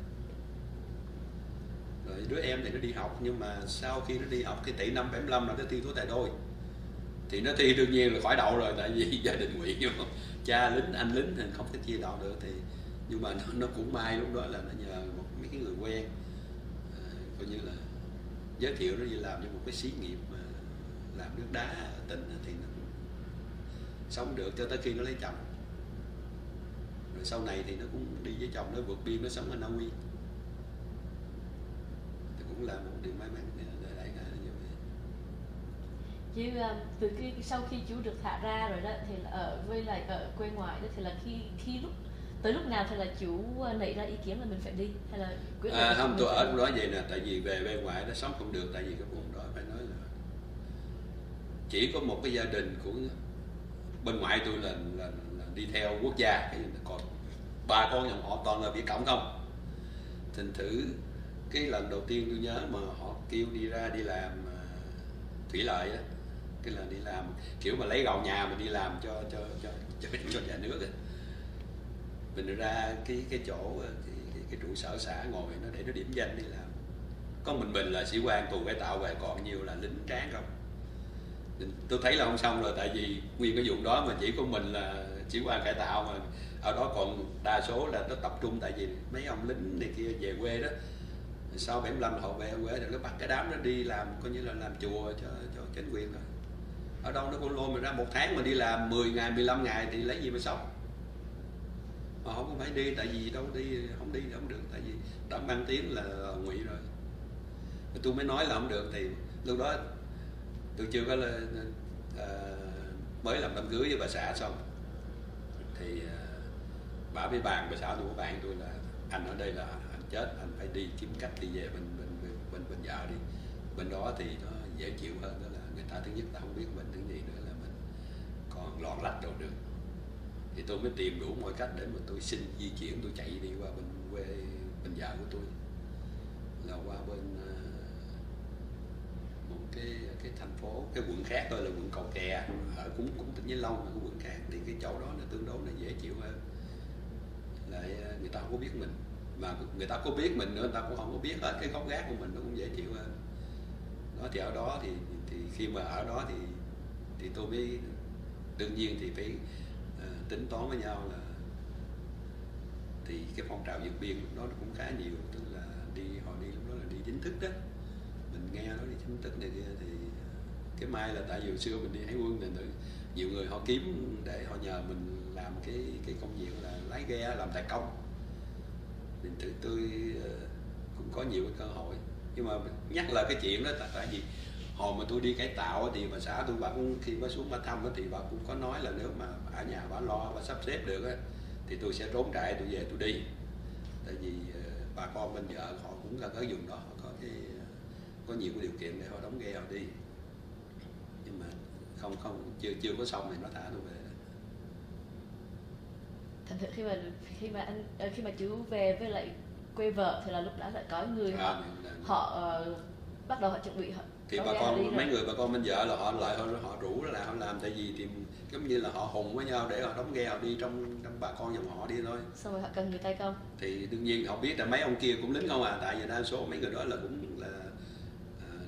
Rồi đứa em thì nó đi học, nhưng mà sau khi nó đi học cái tỷ năm 75 là nó thi Tú Tài Đôi. Thì nó thi đương nhiên là khỏi đậu rồi, tại vì gia đình Nguyễn cha lính, anh lính thì không thể chia đậu được. Thì nhưng mà nó cũng may lúc đó là nó nhờ mấy cái người quen coi như là giới thiệu nó đi làm cho một cái xí nghiệp mà làm nước đá ở tỉnh, thì nó sống được cho tới khi nó lấy chồng. Rồi sau này thì nó cũng đi với chồng nó vượt biên, nó sống ở Na Uy. Thì cũng là một điều may mắn để đại ca như vậy. Chứ từ sau khi chú được thả ra rồi đó thì là ở quê ngoại đó, thì là tới lúc nào thì là chú nảy ra ý kiến là mình phải đi, hay là quyết định không, tôi ở đó vậy nè. Tại vì về quê ngoại nó sống không được, tại vì cái vùng đó phải nói là chỉ có một cái gia đình của bên ngoại tôi là đi theo quốc gia, còn ba con dòng họ toàn là Việt Cộng không. Thành thử cái lần đầu tiên tôi nhớ mà họ kêu đi ra đi làm thủy lợi á, cái là đi làm kiểu mà lấy gạo nhà mình đi làm cho nhà nước ấy. Mình ra cái chỗ cái trụ sở xã ngồi nó để nó điểm danh đi làm, có mình là sĩ quan tù cải tạo về, còn nhiều là lính tráng không. Tôi thấy là không xong rồi, tại vì nguyên cái vùng đó mà chỉ có mình là sĩ quan cải tạo, mà ở đó còn đa số là nó tập trung, tại vì mấy ông lính này kia về quê đó, sau 75 họ về quê rồi nó bắt cái đám nó đi làm, coi như là làm chùa cho chính quyền rồi. Ở đâu nó cũng lôi mình ra, một tháng mà đi làm 10 ngày 15 ngày thì lấy gì mà sống. Mà không có phải đi, tại vì đâu đi không được, tại vì đã mang tiếng là ngụy rồi. Tôi mới nói là không được, thì lúc đó tôi chưa có mới làm đám cưới với bà xã xong, thì bà với bà xã tôi, bạn tôi là anh ở đây là anh chết, anh phải đi kiếm cách đi về bên vợ đi. Bên đó thì nó dễ chịu hơn, đó là người ta thứ nhất là không biết mình, thứ gì nữa là mình còn lọt lách đâu được. Thì tôi mới tìm đủ mọi cách để mà tôi xin di chuyển, tôi chạy đi qua bên quê bên vợ của tôi, là qua bên một cái thành phố, cái quận khác thôi, là quận Cầu Kè, ở cũng tỉnh Vĩnh Long, mà cái quận khác thì cái chỗ đó là tương đối là dễ chịu hơn. Lại người ta không có biết mình, mà người ta có biết mình nữa, người ta cũng không có biết hết cái gốc gác của mình, nó cũng dễ chịu hơn. Đó thì ở đó thì khi mà ở đó thì tôi mới đương nhiên thì phải tính toán với nhau là thì cái phong trào vượt biên lúc đó nó cũng khá nhiều, tức là họ đi lúc đó là đi chính thức đó, mình nghe nói đi chính thức này kia. Thì cái may là tại vì hồi xưa mình đi hải quân thì nhiều người họ kiếm để họ nhờ mình làm cái công việc là lái ghe, làm tài công, thì tôi cũng có nhiều cái cơ hội. Nhưng mà nhắc là cái chuyện đó tại vì hồi mà tôi đi cải tạo thì bà xã tôi, bà cũng khi bà xuống bà thăm thì bà cũng có nói là nếu mà ở nhà bà lo, bà sắp xếp được á, thì tôi sẽ trốn trại, tôi về tôi đi. Tại vì bà con bên vợ họ cũng là ở vùng đó, họ có nhiều cái điều kiện để họ đóng ghe họ đi. Nhưng mà không chưa có xong thì nó thả tôi về. Thành thử khi mà chú về với lại quê vợ thì là lúc đó lại có người họ bắt đầu họ chuẩn bị, họ thì bà con mấy người bà con bên vợ là họ rủ là họ làm, tại vì thì giống như là họ hùng với nhau để họ đóng ghe họ đi trong bà con dòng họ đi thôi. Xong rồi họ cần người tay công, thì đương nhiên họ biết là mấy ông kia cũng lính không à, tại vì đa số mấy người đó là cũng là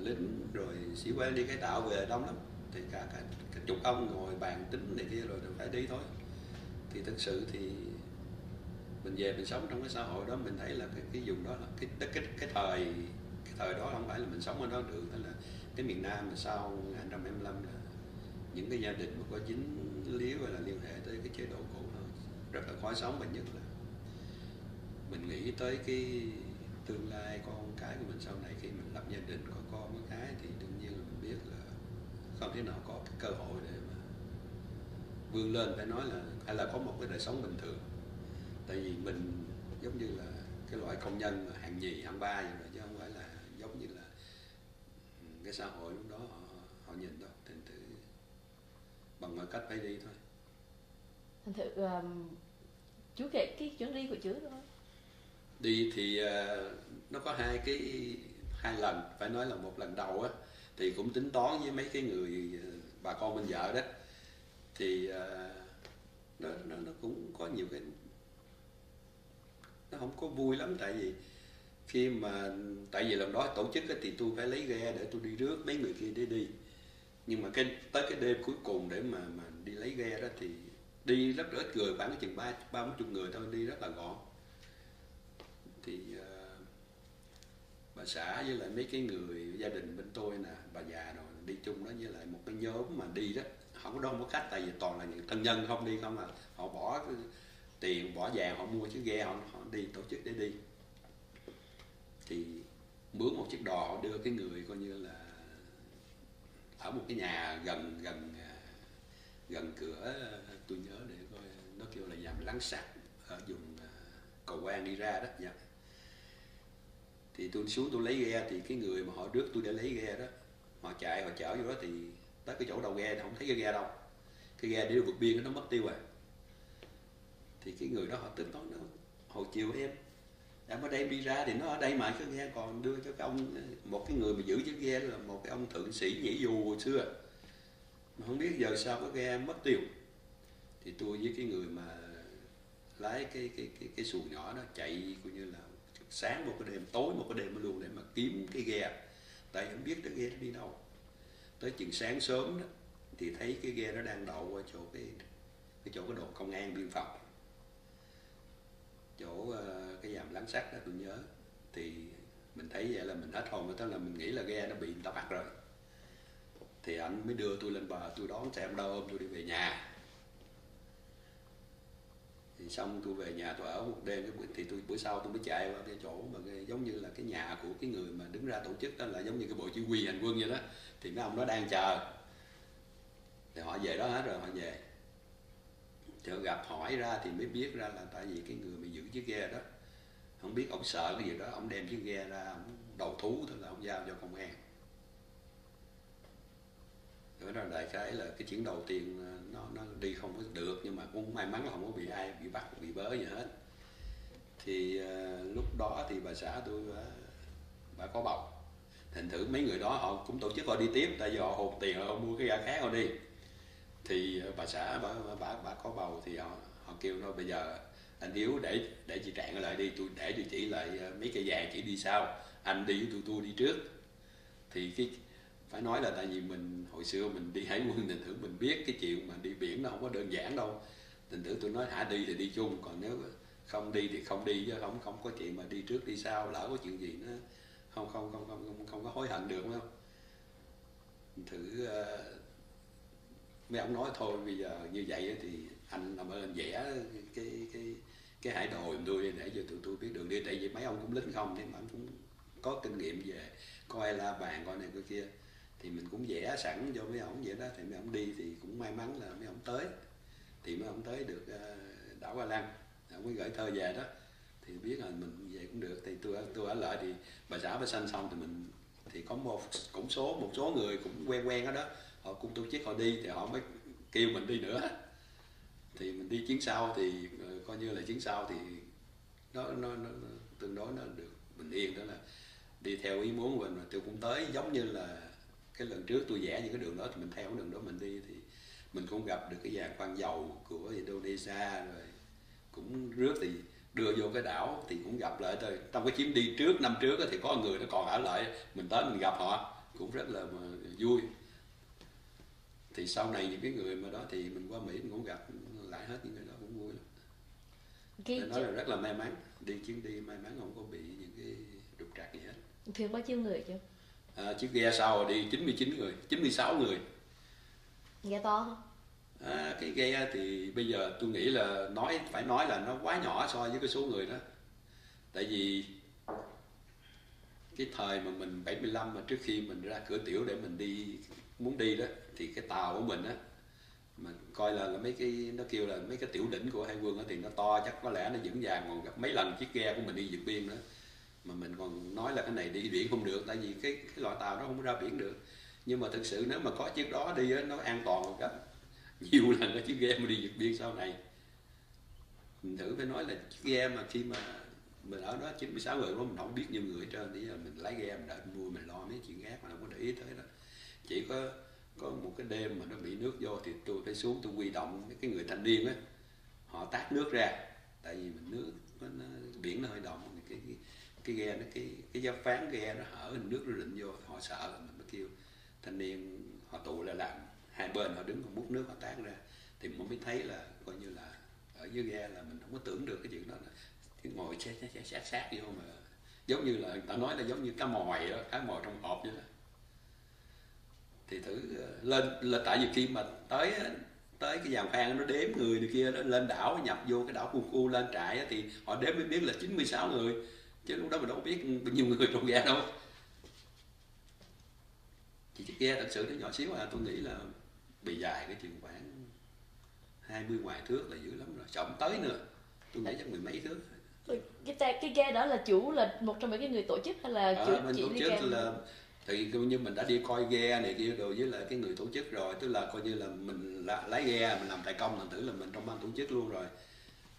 lính rồi sĩ quan đi cải tạo về đông lắm, thì cả chục ông ngồi bàn tính này kia rồi phải đi thôi. Thì thực sự thì mình về mình sống trong cái xã hội đó, mình thấy là cái vùng đó là cái thời đó không phải là mình sống ở đó được. Tức là cái miền Nam mà sau 1975 là những cái gia đình mà có dính líu hay là liên hệ tới cái chế độ cũ rất là khó sống, và nhất là mình nghĩ tới cái tương lai con cái của mình sau này, khi mình lập gia đình có con có cái thì đương nhiên là mình biết là không thể nào có cái cơ hội để mà vươn lên, phải nói là hay là có một cái đời sống bình thường. Tại vì mình giống như là cái loại công nhân hạng nhì hạng ba vậy rồi, chứ không phải là giống như là cái xã hội lúc đó họ nhìn đâu. Thành thử bằng mọi cách phải đi thôi. Thành thử chú kể cái chuyến đi của chú thôi. Đi thì nó có hai lần, phải nói là một lần đầu á thì cũng tính toán với mấy cái người bà con bên vợ đó, thì nó cũng có nhiều cái nó không có vui lắm. Tại vì lần đó tổ chức thì tôi phải lấy ghe để tôi đi rước mấy người kia để đi, nhưng mà tới cái đêm cuối cùng để mà đi lấy ghe đó thì đi rất ít người, khoảng chừng 30-40 người thôi, đi rất là gọn. Thì bà xã với lại mấy cái người gia đình bên tôi nè, bà già rồi đi chung đó, với lại một cái nhóm mà đi đó, không có khách, tại vì toàn là những thân nhân không đi không à, họ bỏ tiền bỏ vàng họ mua chiếc ghe, họ đi tổ chức để đi. Thì mướn một chiếc đò, họ đưa cái người coi như là ở một cái nhà gần cửa, tôi nhớ để coi, nó kêu là Dàm Láng Sắt ở vùng Cầu Quan đi ra đó. Dạ. Thì tôi xuống tôi lấy ghe, thì cái người mà họ rước tôi để lấy ghe đó, họ chạy họ chở vô đó, thì tới cái chỗ đầu ghe thì không thấy cái ghe đâu, cái ghe để vượt biên nó mất tiêu rồi. Thì cái người đó họ tính toán nó hồi chiều em ở đây đi ra thì nó ở đây mà cái ghe còn đưa cho cái ông, một cái người mà giữ chiếc ghe là một cái ông thượng sĩ nhảy dù hồi xưa, mà không biết giờ sao cái ghe mất tiêu. Thì tôi với cái người mà lái cái xuồng nhỏ đó chạy coi như là sáng một cái đêm tối một cái đêm luôn để mà kiếm cái ghe, tại không biết cái ghe nó đi đâu. Tới chừng sáng sớm đó thì thấy cái ghe nó đang đậu ở chỗ cái đồn công an biên phòng, chỗ cái dàm Láng Sắt đó tôi nhớ. Thì mình thấy vậy là mình hết hồn, tức là mình nghĩ là ghe nó bị người ta bắt rồi. Thì anh mới đưa tôi lên bờ, tôi đón xe em đâu ôm tôi đi về nhà. Thì xong tôi về nhà tôi ở một đêm, thì bữa sau tôi mới chạy qua cái chỗ mà giống như là cái nhà của cái người mà đứng ra tổ chức đó, là giống như cái bộ chỉ huy hành quân vậy đó. Thì mấy ông đó đang chờ, thì họ về đó hết rồi, họ về. Thì họ gặp hỏi ra thì mới biết ra là tại vì cái người mà giữ chiếc ghe đó, không biết ông sợ cái gì đó, ông đem chiếc ghe ra, ông đầu thú, tức là ông giao cho công an. Đó là đại khái là cái chuyến đầu tiên nó đi không có được, nhưng mà cũng may mắn là không có bị ai bị bắt bị bớ gì hết. Thì lúc đó thì bà xã tôi bà có bầu, thành thử mấy người đó họ cũng tổ chức họ đi tiếp, tại vì họ hụt tiền họ mua cái ghe khác họ đi. Thì bà xã bà có bầu thì họ kêu thôi bây giờ anh Hiếu để chị Trạng ở lại đi, tôi để địa chỉ lại mấy cây vàng chỉ đi sau, anh đi với tôi đi trước. Thì cái phải nói là tại vì mình hồi xưa mình đi hải quân, thành thử mình biết cái chuyện mà đi biển nó không có đơn giản đâu. Thành thử tôi nói hả đi thì đi chung, còn nếu không đi thì không đi, chứ không có chuyện mà đi trước đi sau, lỡ có chuyện gì nó không có hối hận được không. Thử mấy ông nói thôi bây giờ như vậy thì anh làm ơn vẽ cái hải đồ giùm tôi để cho tụi tôi biết đường đi, tại vì mấy ông cũng lính không thì mà ông cũng có kinh nghiệm về coi la bàn coi này coi kia, thì mình cũng vẽ sẵn cho mấy ông vậy đó. Thì mấy ông đi thì cũng may mắn là mấy ông tới, thì mấy ông tới được đảo Ba Lan, ông mới gửi thơ về đó, thì biết là mình về cũng được. Thì tôi ở lại thì bà xã bà sanh xong thì mình thì có một số người cũng quen ở đó, họ cũng tổ chức họ đi thì họ mới kêu mình đi nữa. Thì mình đi chuyến sau thì coi như là chuyến sau thì nó tương đối nó được bình yên, đó là đi theo ý muốn của mình. Mà tôi cũng tới giống như là cái lần trước tôi vẽ những cái đường đó, thì mình theo cái đường đó mình đi, thì mình cũng gặp được cái giàn khoan dầu của Indonesia, rồi cũng rước thì đưa vô cái đảo thì cũng gặp lại thôi. Trong cái chuyến đi trước năm trước thì có người nó còn ở lại, mình tới mình gặp họ cũng rất là vui. Thì sau này những cái người mà đó thì mình qua Mỹ mình cũng gặp lại hết những người đó, cũng vui lắm. Nên nói là rất là may mắn, chuyến đi may mắn không có bị những cái trục trặc gì hết. Thuyền bao nhiêu người chứ? Chiếc ghe sau rồi đi 99 người, 96 người. Ghe to không? Cái ghe thì bây giờ tôi nghĩ là phải nói là nó quá nhỏ so với cái số người đó. Tại vì cái thời mà mình 75 mà trước khi mình ra cửa tiểu để mình muốn đi đó, thì cái tàu của mình á mà coi là mấy cái nó kêu là mấy cái tiểu đỉnh của hải quân á, thì nó to chắc có lẽ nó vững vàng còn gặp mấy lần chiếc ghe của mình đi vượt biên nữa. Mà mình còn nói là cái này đi biển không được, tại vì cái loại tàu nó không ra biển được. Nhưng mà thực sự nếu mà có chiếc đó đi á, nó an toàn hơn gấp nhiều lần cái chiếc ghe mà đi vượt biên sau này. Mình thử phải nói là chiếc ghe mà khi mà mình ở đó 96 người đó, mình không biết nhiều người hết trơn, thì mình lái ghe mình đợi mình vui, mình lo mấy chuyện khác mà không có để ý tới đó. Chỉ có một cái đêm mà nó bị nước vô thì tôi phải xuống tôi huy động cái người thanh niên á, họ tát nước ra, tại vì mình nước nó biển nó hơi động, cái ghe nó cái giáp phán ghe nó hở, nước nó rịn vô, họ sợ, mình mới kêu thanh niên họ tụ lại làm hai bên, họ đứng họ múc nước họ tát ra. Thì mình mới thấy là coi như là ở dưới ghe là mình không có tưởng được cái chuyện đó, thì ngồi sát vô mà giống như là người ta nói là giống như cá mòi đó, cá mòi trong hộp vậy đó. Thì thử lên là tại vì khi mà tới cái giàn khoan nó đếm người này kia đó, lên đảo nhập vô cái đảo Cu lên trại thì họ đếm mới biết là 96 người, chứ lúc đó mình đâu biết bao nhiêu người trong ghe đâu. Chỉ chiếc ghe thật sự nó nhỏ xíu tôi nghĩ là bề dài cái chừng khoảng 20 ngoài thước là dữ lắm rồi, trọng tới nữa, tôi nghĩ chắc 10 mấy thước. Cái ghe đó là chủ là một trong mấy cái người tổ chức hay là chủ mình chỉ tổ đi chức ghe? là thì như mình đã đi coi ghe này kia rồi với lại cái người tổ chức rồi, tức là coi như là mình lái ghe, mình làm tài công, thành thử là mình trong ban tổ chức luôn rồi.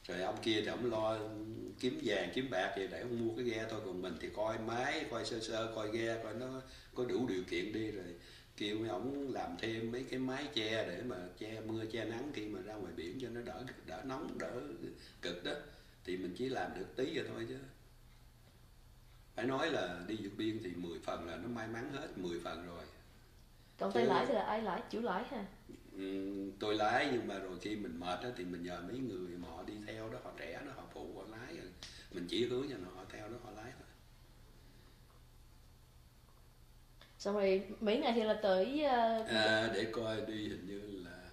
Rồi ông kia thì ông lo kiếm vàng kiếm bạc vậy để ông mua cái ghe thôi, còn mình thì coi máy, coi sơ coi ghe coi nó có đủ điều kiện đi, rồi kêu mấy ổng làm thêm mấy cái mái che để mà che mưa che nắng khi mà ra ngoài biển cho nó đỡ nóng đỡ cực đó, thì mình chỉ làm được tí rồi thôi chứ. Phải nói là đi vượt biên thì 10 phần là nó may mắn hết 10 phần rồi. Còn tay lái thì là ai lái? Chủ lái ha? Tôi lái, nhưng mà rồi khi mình mệt đó, thì mình nhờ mấy người mà họ đi theo đó, họ trẻ đó, họ phụ họ lái rồi. Mình chỉ hướng cho họ theo đó họ lái thôi. Xong rồi mấy ngày thì là tới Để coi đi, hình như là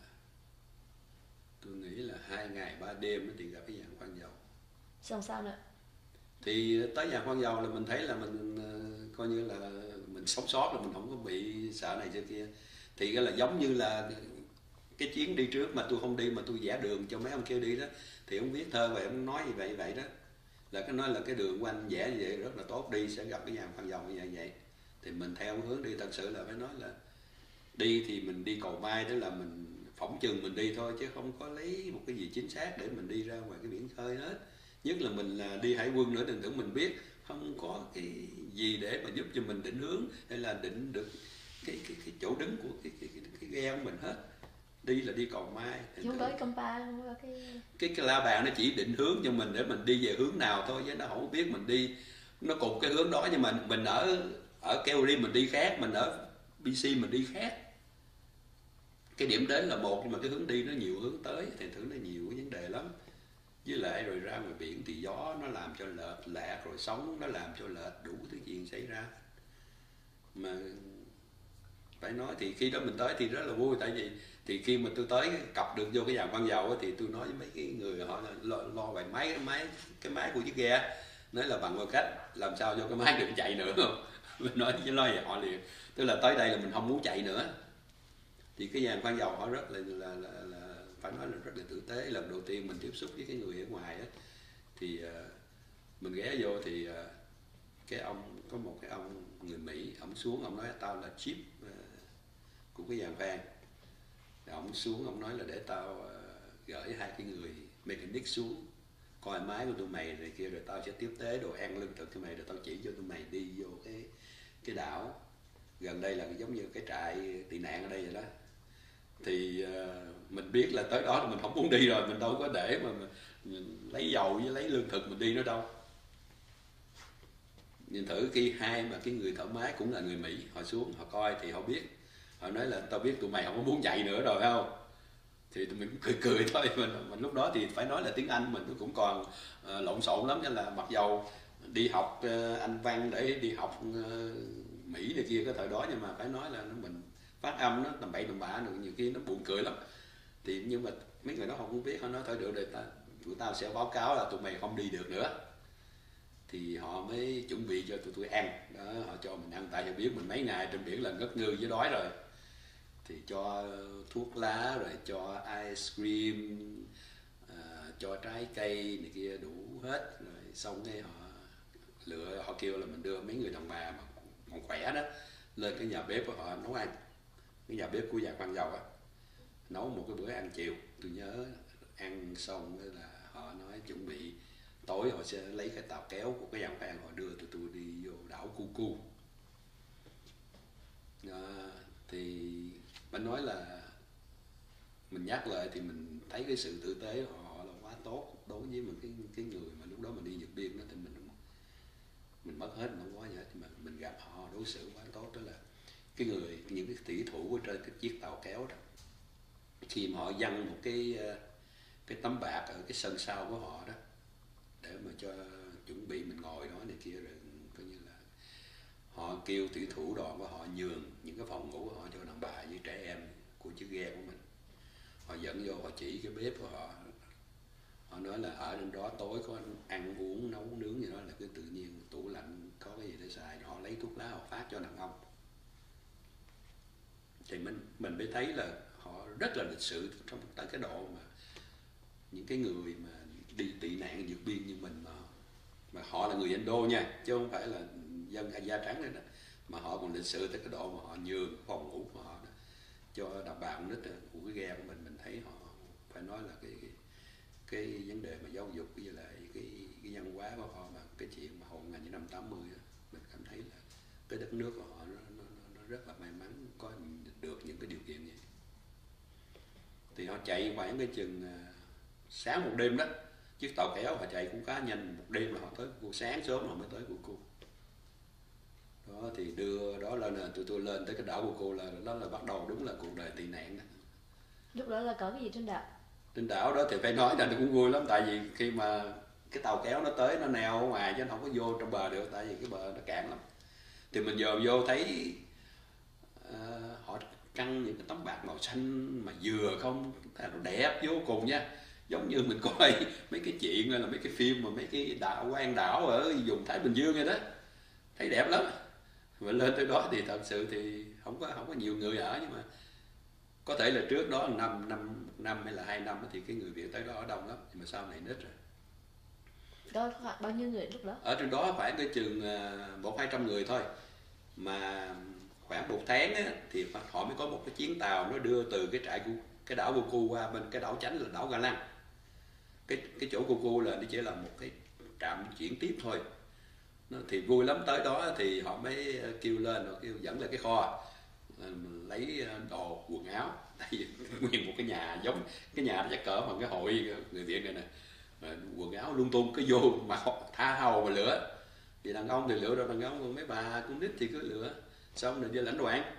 tôi nghĩ là 2 ngày 3 đêm thì gặp cái giàn khoan dầu. xong sao nữa? Thì tới giàn khoan dầu là mình thấy là mình coi như là mình sống sót, là mình không có bị sợ này sợ kia. Thì cái là giống như là cái chuyến đi trước mà tôi không đi mà tôi vẽ đường cho mấy ông kia đi đó, thì ông viết thơ về ông nói như vậy đó, là cái nói là cái đường của anh vẽ như vậy rất là tốt, đi sẽ gặp cái giàn khoan dầu như vậy. Thì mình theo hướng đi, thật sự là phải nói là đi thì mình đi cầu may, đó là mình phỏng chừng mình đi thôi, chứ không có lấy một cái gì chính xác để mình đi ra ngoài cái biển khơi hết. Nhất là mình là đi hải quân nữa, đừng tưởng mình biết, không có cái gì để mà giúp cho mình định hướng hay là định được cái chỗ đứng của cái ghe của mình hết. Đi là đi cầu may, Chứ không có cái compa, không có cái la bàn nó chỉ định hướng cho mình để mình đi về hướng nào thôi, chứ nó không biết mình đi nó cùng cái hướng đó. Nhưng mà mình ở Kerry mình đi khác, mình ở BC mình đi khác. Cái điểm đến là một, nhưng mà cái hướng đi nó nhiều hướng tới, thì thử nó nhiều cái vấn đề lắm. Với lại rồi ra ngoài biển thì gió nó làm cho lệch lạc, rồi sóng nó làm cho lệch, đủ thứ chuyện xảy ra. Mà phải nói thì khi đó mình tới thì rất là vui, tại vì thì khi mà tôi tới cập được vô cái giàn khoan dầu thì tôi nói với mấy cái người họ lo bài cái máy của chiếc ghe, nói là bằng một cách làm sao cho cái máy đừng chạy nữa không. Mình nói với vậy họ liền, tức là tới đây là mình không muốn chạy nữa. Thì cái giàn khoan dầu họ rất là phải nói là rất là tử tế. Lần đầu tiên mình tiếp xúc với cái người ở ngoài á, thì mình ghé vô thì cái ông có một cái ông người Mỹ, ông xuống ông nói tao là chief của cái giàn khoan. Ông xuống ông nói là để tao gửi 2 cái người mechanic xuống coi máy của tụi mày rồi kia, rồi tao sẽ tiếp tế đồ ăn lương thực cho mày, rồi tao chỉ cho tụi mày đi vô cái đảo gần đây là giống như cái trại tị nạn ở đây vậy đó. Thì mình biết là tới đó thì mình không muốn đi rồi, mình đâu có để mà mình lấy dầu với lấy lương thực mình đi nữa đâu. Nhìn thử khi hai mà cái người thợ máy cũng là người Mỹ, họ xuống họ coi thì họ biết, họ nói là tao biết tụi mày không có muốn chạy nữa rồi phải không. Thì tụi mình cũng cười thôi. Mình lúc đó thì phải nói là tiếng Anh mình cũng còn lộn xộn lắm, nên là mặc dầu đi học Anh văn để đi học Mỹ này kia cái thời đó, nhưng mà phải nói là mình phát âm nó tầm bậy tầm bạ, được nhiều khi nó buồn cười lắm. Thì nhưng mà mấy người đó họ cũng biết, họ nói thôi được rồi, tụi tao sẽ báo cáo là tụi mày không đi được nữa. Thì họ mới chuẩn bị cho tụi tôi ăn đó, họ cho mình ăn, tại vì biết mình mấy ngày trên biển là ngất ngư với đói rồi. Thì cho thuốc lá, rồi cho ice cream, cho trái cây này kia đủ hết. Rồi xong cái họ kêu là mình đưa mấy người đàn bà mà còn khỏe đó lên cái nhà bếp của họ nấu ăn. Cái nhà bếp của giàn khoan dầu á, nấu một cái bữa ăn chiều. Tôi nhớ ăn xong là họ nói chuẩn bị tối họ sẽ lấy cái tàu kéo của cái giàn khoan, họ đưa tụi tôi đi vô đảo Cucu. Thì mình nói là mình nhắc lại thì mình thấy cái sự tử tế của họ là quá tốt đối với một cái người mà lúc đó mình đi vượt biên đó. Thì mình mất hết, mình không có gì hết, mà mình gặp họ đối xử quá tốt. Đó là những cái thủy thủ ở trên cái chiếc tàu kéo đó, khi mà họ dăng một cái tấm bạc ở cái sân sau của họ đó để mà cho chuẩn bị mình ngồi đó này kia, rồi coi như là họ kêu thủy thủ đoàn của họ nhường những cái phòng ngủ của họ cho đàn bà với trẻ em của chiếc ghe của mình. Họ dẫn vô, họ chỉ cái bếp của họ, họ nói là ở trên đó tối có ăn uống nấu nướng gì đó là cứ tự nhiên tủ lạnh có cái gì để xài. Họ lấy thuốc lá họ phát cho đàn ông. Thì mình mới thấy là họ rất là lịch sự trong tới cái độ mà những cái người mà đi tị nạn vượt biên như mình, mà họ là người Indo nha, chứ không phải là dân da trắng đấy đó, mà họ còn lịch sự tới cái độ mà họ nhường phòng ngủ của họ đó cho đàn bà con nít của cái ghe của mình thấy họ phải nói là cái vấn đề mà giáo dục với lại cái văn hóa của họ, mà cái chuyện mà hồi 1980 đó, mình cảm thấy là cái đất nước của họ nó rất là may mắn có được những cái điều kiện vậy. Thì họ chạy khoảng cái chừng sáng một đêm đó, chiếc tàu kéo họ chạy cũng khá nhanh, một đêm là họ tới Cô, sáng sớm họ mới tới Cô. Đó thì đưa đó lên là tụi tôi lên tới cái đảo Cô là đó là bắt đầu đúng là cuộc đời tị nạn đó. Lúc đó là có cái gì trên đảo? Trên đảo đó thì phải nói là nó cũng vui lắm, tại vì khi mà cái tàu kéo nó tới nó neo ở ngoài chứ nó không có vô trong bờ được, tại vì cái bờ nó cạn lắm. Thì mình dòm vô thấy họ căng những cái tấm bạt màu xanh mà dừa không, nó đẹp vô cùng nha, giống như mình coi mấy cái chuyện hay là mấy cái phim mà mấy cái quan đảo ở vùng Thái Bình Dương này đó, thấy đẹp lắm. Mà lên tới đó thì thật sự thì không có nhiều người ở, nhưng mà có thể là trước đó năm hay là 2 năm thì cái người Việt tới đó ở đông lắm, nhưng mà sau này ít rồi. Đó khoảng bao nhiêu người lúc đó? Ở trên đó khoảng cái chừng 100-200 người thôi, mà khoảng 1 tháng á, thì họ mới có một cái chuyến tàu nó đưa từ cái đảo Cô qua bên cái đảo chánh là đảo Ga Lăng. Cái chỗ Cô là nó chỉ là một cái trạm chuyển tiếp thôi. Thì vui lắm, tới đó thì họ mới kêu lên, họ kêu dẫn lên cái kho lấy đồ quần áo, tại vì nguyên một cái nhà giống cái nhà chắc cỡ bằng cái hội người Việt này nè, quần áo lung tung cứ vô mà tha hầu mà lựa. Thì đàn ông thì lựa đâu đàn ông, còn mấy bà con nít thì cứ lựa, xong rồi đi lãnh đoàn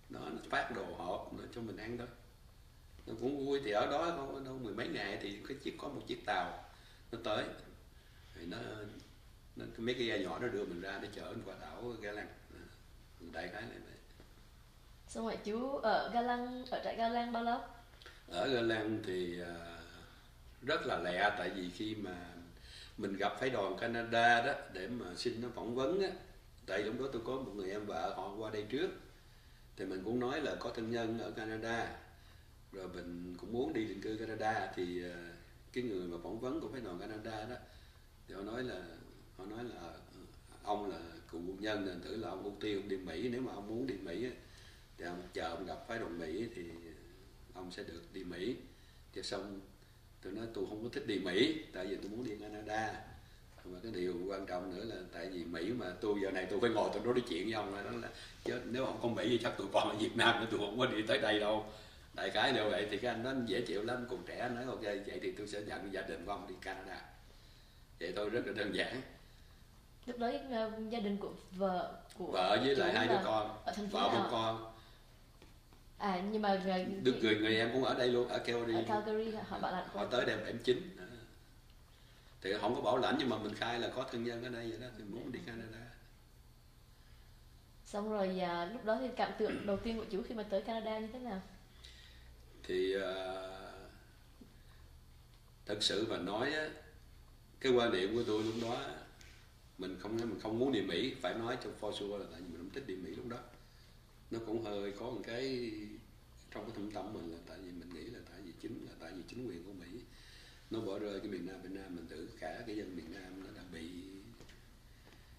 đó, nó phát đồ hộp cho mình ăn thôi, nó cũng vui. Thì ở đó có đâu 10 mấy ngày thì có một chiếc tàu nó tới, thì nó mấy cái ghe nhỏ nó đưa mình ra để chở mình qua đảo Ga Lăng, đại khái này. Xong rồi chú ở trại Ga Lăng bao lâu? Ở Ga Lăng thì rất là lẹ, tại vì khi mà mình gặp phải đoàn Canada đó để mà xin nó phỏng vấn á, tại lúc đó tôi có một người em vợ họ qua đây trước, thì mình cũng nói là có thân nhân ở Canada, rồi mình cũng muốn đi định cư Canada. Thì cái người mà phỏng vấn của phái đoàn Canada đó thì họ nói là ông là cựu quân nhân nên thử là ông ưu tiên ông đi Mỹ, nếu mà ông muốn đi Mỹ á, thì ông chờ ông gặp phái đoàn Mỹ thì ông sẽ được đi Mỹ. Thì xong tôi nói tôi không có thích đi Mỹ, tại vì tôi muốn đi Canada. Mà cái điều quan trọng nữa là tại vì Mỹ mà tôi giờ này tôi phải ngồi tôi nói chuyện với ông, đó là chứ nếu ông có Mỹ thì chắc tôi còn ở Việt Nam nữa, tôi không có đi tới đây đâu. Đại khái đều vậy. Thì cái anh đó dễ chịu lắm, còn trẻ, anh nói ok vậy thì tôi sẽ nhận gia đình của ông đi Canada, vậy thôi, rất là đơn giản. Lúc đó gia đình của vợ với lại 2 đứa con, ở thành phố vợ một con. Nhưng mà người em cũng ở đây luôn, ở Calgary. Ở Calgary họ bảo là họ tới đây 79 thì không có bảo lãnh, nhưng mà mình khai là có thân nhân ở đây vậy đó, thì muốn đi Canada. Xong rồi lúc đó thì cảm tưởng đầu tiên của chú khi mà tới Canada như thế nào? Thì thật sự mà nói á, cái quan điểm của tôi lúc đó mình không muốn đi Mỹ, phải nói cho for sure là tại vì mình không thích đi Mỹ lúc đó. Nó cũng hơi có một cái trong cái thâm tâm mình là tại vì mình nghĩ là tại vì chính quyền của Mỹ nó bỏ rơi cái miền Nam Việt Nam mình, tự cả cái dân miền Nam nó đã bị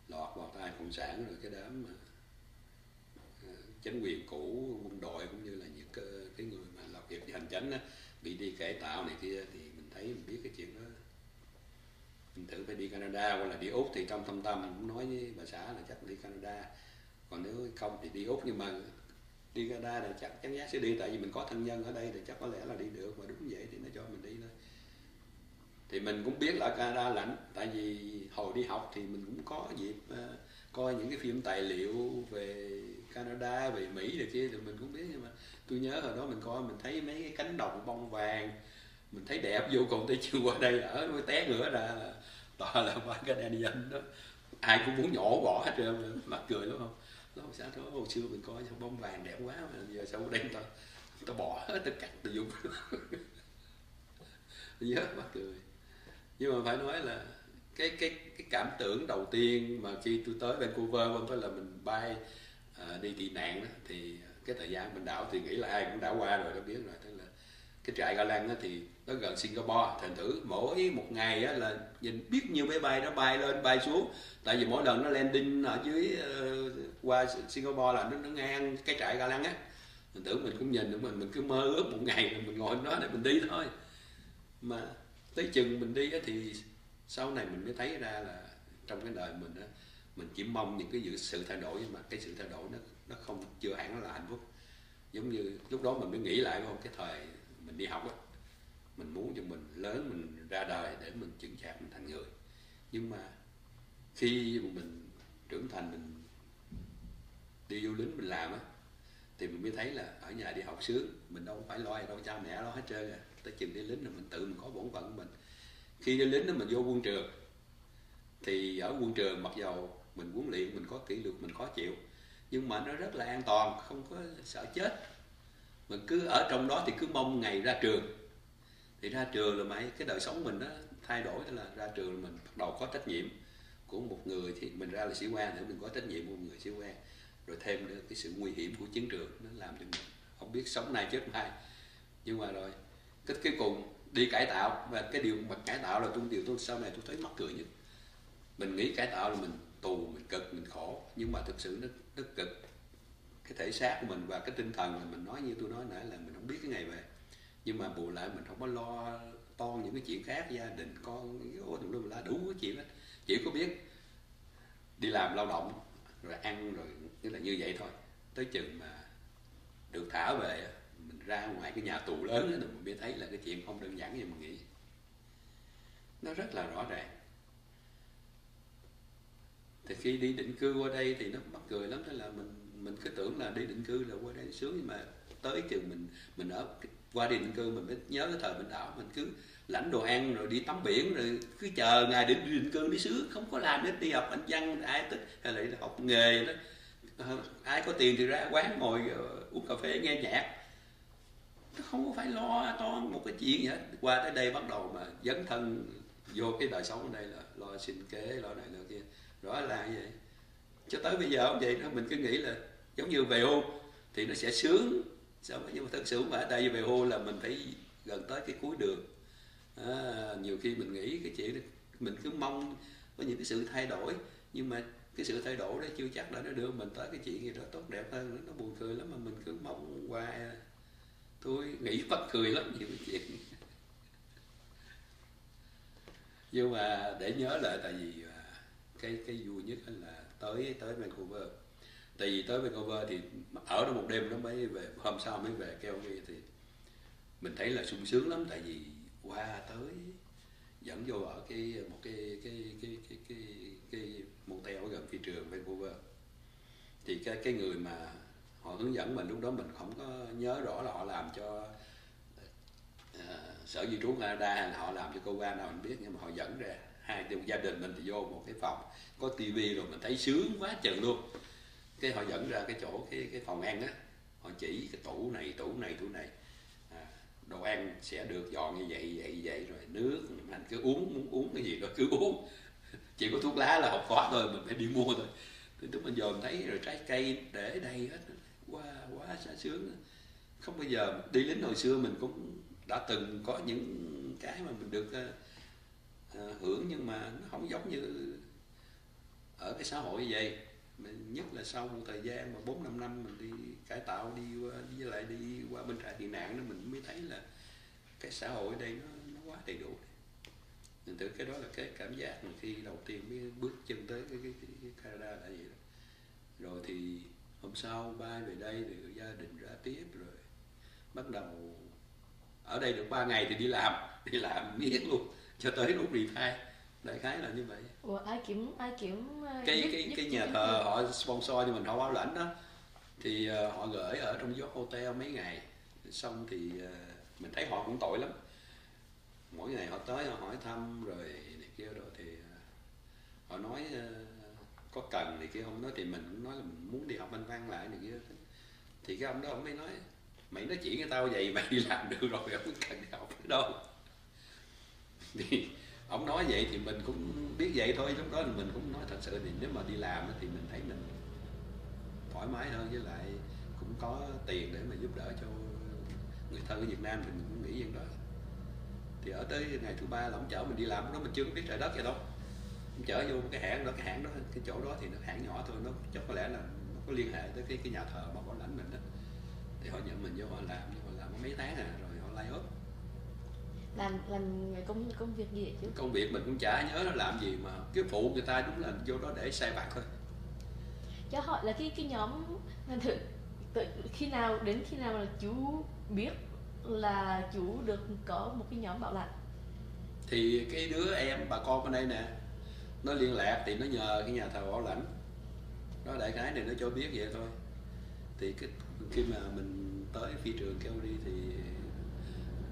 lọt vào tay cộng sản, rồi cái đám mà chính quyền cũ, quân đội cũng như là những cái người mà làm việc về hành chánh á, bị đi cải tạo này kia, thì mình thấy mình biết cái chuyện đó. Mình thử phải đi Canada hoặc là đi Úc, thì trong thâm tâm mình cũng nói với bà xã là chắc đi Canada, còn nếu không thì đi Úc. Nhưng mà đi Canada là chắc chắn sẽ đi, tại vì mình có thân nhân ở đây thì chắc có lẽ là đi được, và đúng vậy thì nó cho mình đi thôi. Thì mình cũng biết là Canada lạnh, tại vì hồi đi học thì mình cũng có dịp coi những cái phim tài liệu về Canada, về Mỹ rồi kia, thì mình cũng biết. Nhưng mà tôi nhớ hồi đó mình coi, mình thấy mấy cái cánh đồng bông vàng, mình thấy đẹp vô cùng, tới chưa qua đây ở mới té ngửa ra là toàn là qua Canadian đó, ai cũng muốn nhổ bỏ hết trơn, mắc cười lắm không? Nó sao đó, hồi xưa mình coi bông vàng đẹp quá mà giờ sao đây tao bỏ hết, tao cắt tao dùng nhớ mắc cười. Nhưng mà phải nói là cái cảm tưởng đầu tiên mà khi tôi tới Vancouver, không phải là mình bay đi tị nạn đó, thì cái thời gian mình đảo thì nghĩ là ai cũng đã qua rồi, đã biết rồi. Tức là cái trại Ga Lăng thì nó gần Singapore, thành thử mỗi một ngày á, là nhìn biết nhiêu máy bay nó bay lên bay xuống, tại vì mỗi lần nó landing ở dưới qua Singapore là nó ngang cái trại Ga Lăng á. Thành thử mình cũng nhìn, mình cứ mơ ước một ngày mình ngồi đó để mình đi thôi. Mà tới chừng mình đi á, thì sau này mình mới thấy ra là trong cái đời mình á, mình chỉ mong những cái sự thay đổi, nhưng mà cái sự thay đổi nó không, chưa hẳn nó là hạnh phúc. Giống như lúc đó mình mới nghĩ lại không, cái thời mình đi học á, mình muốn cho mình lớn, mình ra đời để mình chững chạc, mình thành người. Nhưng mà khi mình trưởng thành, mình đi vô lính mình làm á, thì mình mới thấy là ở nhà đi học sướng, mình đâu phải lo đâu, cha mẹ lo hết trơn à. Tới chừng đi lính là mình tự mình có bổn phận của mình. Khi đi lính đó mình vô quân trường, thì ở quân trường mặc dầu mình huấn luyện, mình có kỷ luật, mình khó chịu, nhưng mà nó rất là an toàn, không có sợ chết. Mình cứ ở trong đó thì cứ mong ngày ra trường. Thì ra trường là mấy cái đời sống mình nó thay đổi, tức là ra trường là mình bắt đầu có trách nhiệm của một người, thì mình ra là sĩ quan thì mình có trách nhiệm của một người sĩ quan, rồi thêm nữa cái sự nguy hiểm của chiến trường, nó làm cho mình không biết sống nay chết mai. Nhưng mà rồi cái cuối cùng đi cải tạo, và cái điều mà cải tạo là tôi sau này tôi thấy mắc cười nhất. Mình nghĩ cải tạo là mình tù, mình cực, mình khổ, nhưng mà thực sự nó cực cái thể xác của mình, và cái tinh thần là mình nói, như tôi nói nãy là mình không biết cái ngày về. Nhưng mà bù lại mình không có lo toan những cái chuyện khác, gia đình con mình la đủ cái chuyện đó, chỉ có biết đi làm lao động rồi ăn, rồi như là như vậy thôi. Tới chừng mà được thả về, mình ra ngoài cái nhà tù lớn đó, mình mới thấy là cái chuyện không đơn giản như mình nghĩ. Nó rất là rõ ràng. Thì khi đi định cư qua đây thì nó mắc cười lắm, tức là mình cứ tưởng là đi định cư là qua đây sướng, nhưng mà tới chừng mình ở qua đi định cư mình mới nhớ cái thời Bình Đảo, mình cứ lãnh đồ ăn rồi đi tắm biển, rồi cứ chờ ngày để đi định cư đi sướng, không có làm hết, đi học anh văn ai thích, hay là học nghề đó, ai có tiền thì ra quán ngồi uống cà phê nghe nhạc, nó không có phải lo toan một cái chuyện gì hết. Qua tới đây bắt đầu mà dấn thân vô cái đời sống ở đây là lo sinh kế, lo này lo kia, rõ là như vậy. Cho tới bây giờ không vậy nữa, mình cứ nghĩ là giống như về hưu thì nó sẽ sướng, nhưng mà thật sự mà ở đây về hưu là mình phải gần tới cái cuối đường. Nhiều khi mình nghĩ cái chuyện đó, mình cứ mong có những cái sự thay đổi, nhưng mà cái sự thay đổi đó chưa chắc đã nó đưa mình tới cái chuyện gì đó tốt đẹp hơn. Nó buồn cười lắm mà mình cứ mong hoài. Tôi nghĩ bắt cười lắm nhiều chuyện. Nhưng mà để nhớ lại, tại vì cái vui nhất là tới Vancouver. Tại vì tới Vancouver thì ở đó một đêm nó mới về, hôm sau mới về Calgary, thì mình thấy là sung sướng lắm. Tại vì qua tới dẫn vô ở một cái motel ở gần phi trường Vancouver, thì cái người mà họ hướng dẫn mình, lúc đó mình không có nhớ rõ là họ làm cho sở di trú Canada hay là họ làm cho cơ quan nào mình biết, nhưng mà họ dẫn ra hai gia đình mình thì vô một cái phòng có tivi, rồi mình thấy sướng quá chừng luôn. Cái họ dẫn ra cái chỗ cái phòng ăn á, họ chỉ cái tủ này đồ ăn sẽ được dọn như vậy, rồi nước mình cứ muốn uống cái gì đó cứ uống, chỉ có thuốc lá là không có thôi, mình phải đi mua thôi. Thì lúc mình dòm thấy rồi trái cây để đây hết, quá sướng. Không bao giờ đi lính hồi xưa mình cũng đã từng có những cái mà mình được hưởng, nhưng mà nó không giống như ở cái xã hội như vậy. Mình nhất là sau một thời gian mà 4-5 năm mình đi cải tạo, đi qua bên trại tị nạn đó, mình mới thấy là cái xã hội ở đây nó quá đầy đủ. Mình tưởng cái đó là cái cảm giác mà khi đầu tiên mới bước chân tới cái Canada là vậy đó. Rồi thì hôm sau bay về đây thì gia đình ra tiếp, rồi bắt đầu ở đây được 3 ngày thì đi làm miết luôn cho tới lúc retire. Đại khái là như vậy. Ủa, ai kiểm cái nhà thờ họ sponsor cho mình, họ bảo lãnh đó, thì họ gửi ở trong gió hotel mấy ngày, xong thì mình thấy họ cũng tội lắm. Mỗi ngày họ tới họ hỏi thăm rồi này kia, rồi thì họ nói có cần thì kia, không nói thì mình cũng nói là mình muốn đi học Anh văn lại này kia. Thì cái ông đó ông mới nói mày nói chuyện với tao vậy mày đi làm được rồi, không cần đi học nữa đâu. Thì ông nói vậy thì mình cũng biết vậy thôi. Lúc đó thì mình cũng nói thật sự, thì nếu mà đi làm thì mình thấy mình thoải mái hơn, với lại cũng có tiền để mà giúp đỡ cho người thân ở Việt Nam, thì mình cũng nghĩ vậy đó. Thì ở tới ngày thứ 3 là ông chở mình đi làm, đó mình chưa có biết trời đất vậy đâu. Ông chở vô cái hãng đó, cái chỗ đó thì nó hãng nhỏ thôi, nó chắc có lẽ là nó có liên hệ tới cái nhà thờ mà bảo lãnh mình đó. Thì họ nhận mình vô họ làm, nhưng mà làm có mấy tháng rồi họ lay off. làm công việc gì vậy chú? Công việc mình cũng chả nhớ nó làm gì, mà cái phụ người ta đúng là vô đó để sai vặt thôi. Cho hỏi là cái nhóm thử khi nào đến khi nào là chú biết là chú được có một cái nhóm bảo lãnh? Thì cái đứa em bà con bên đây nè, nó liên lạc thì nó nhờ cái nhà thầu bảo lãnh đó, đại khái này nó cho biết vậy thôi. Thì khi mà mình tới phi trường kêu đi thì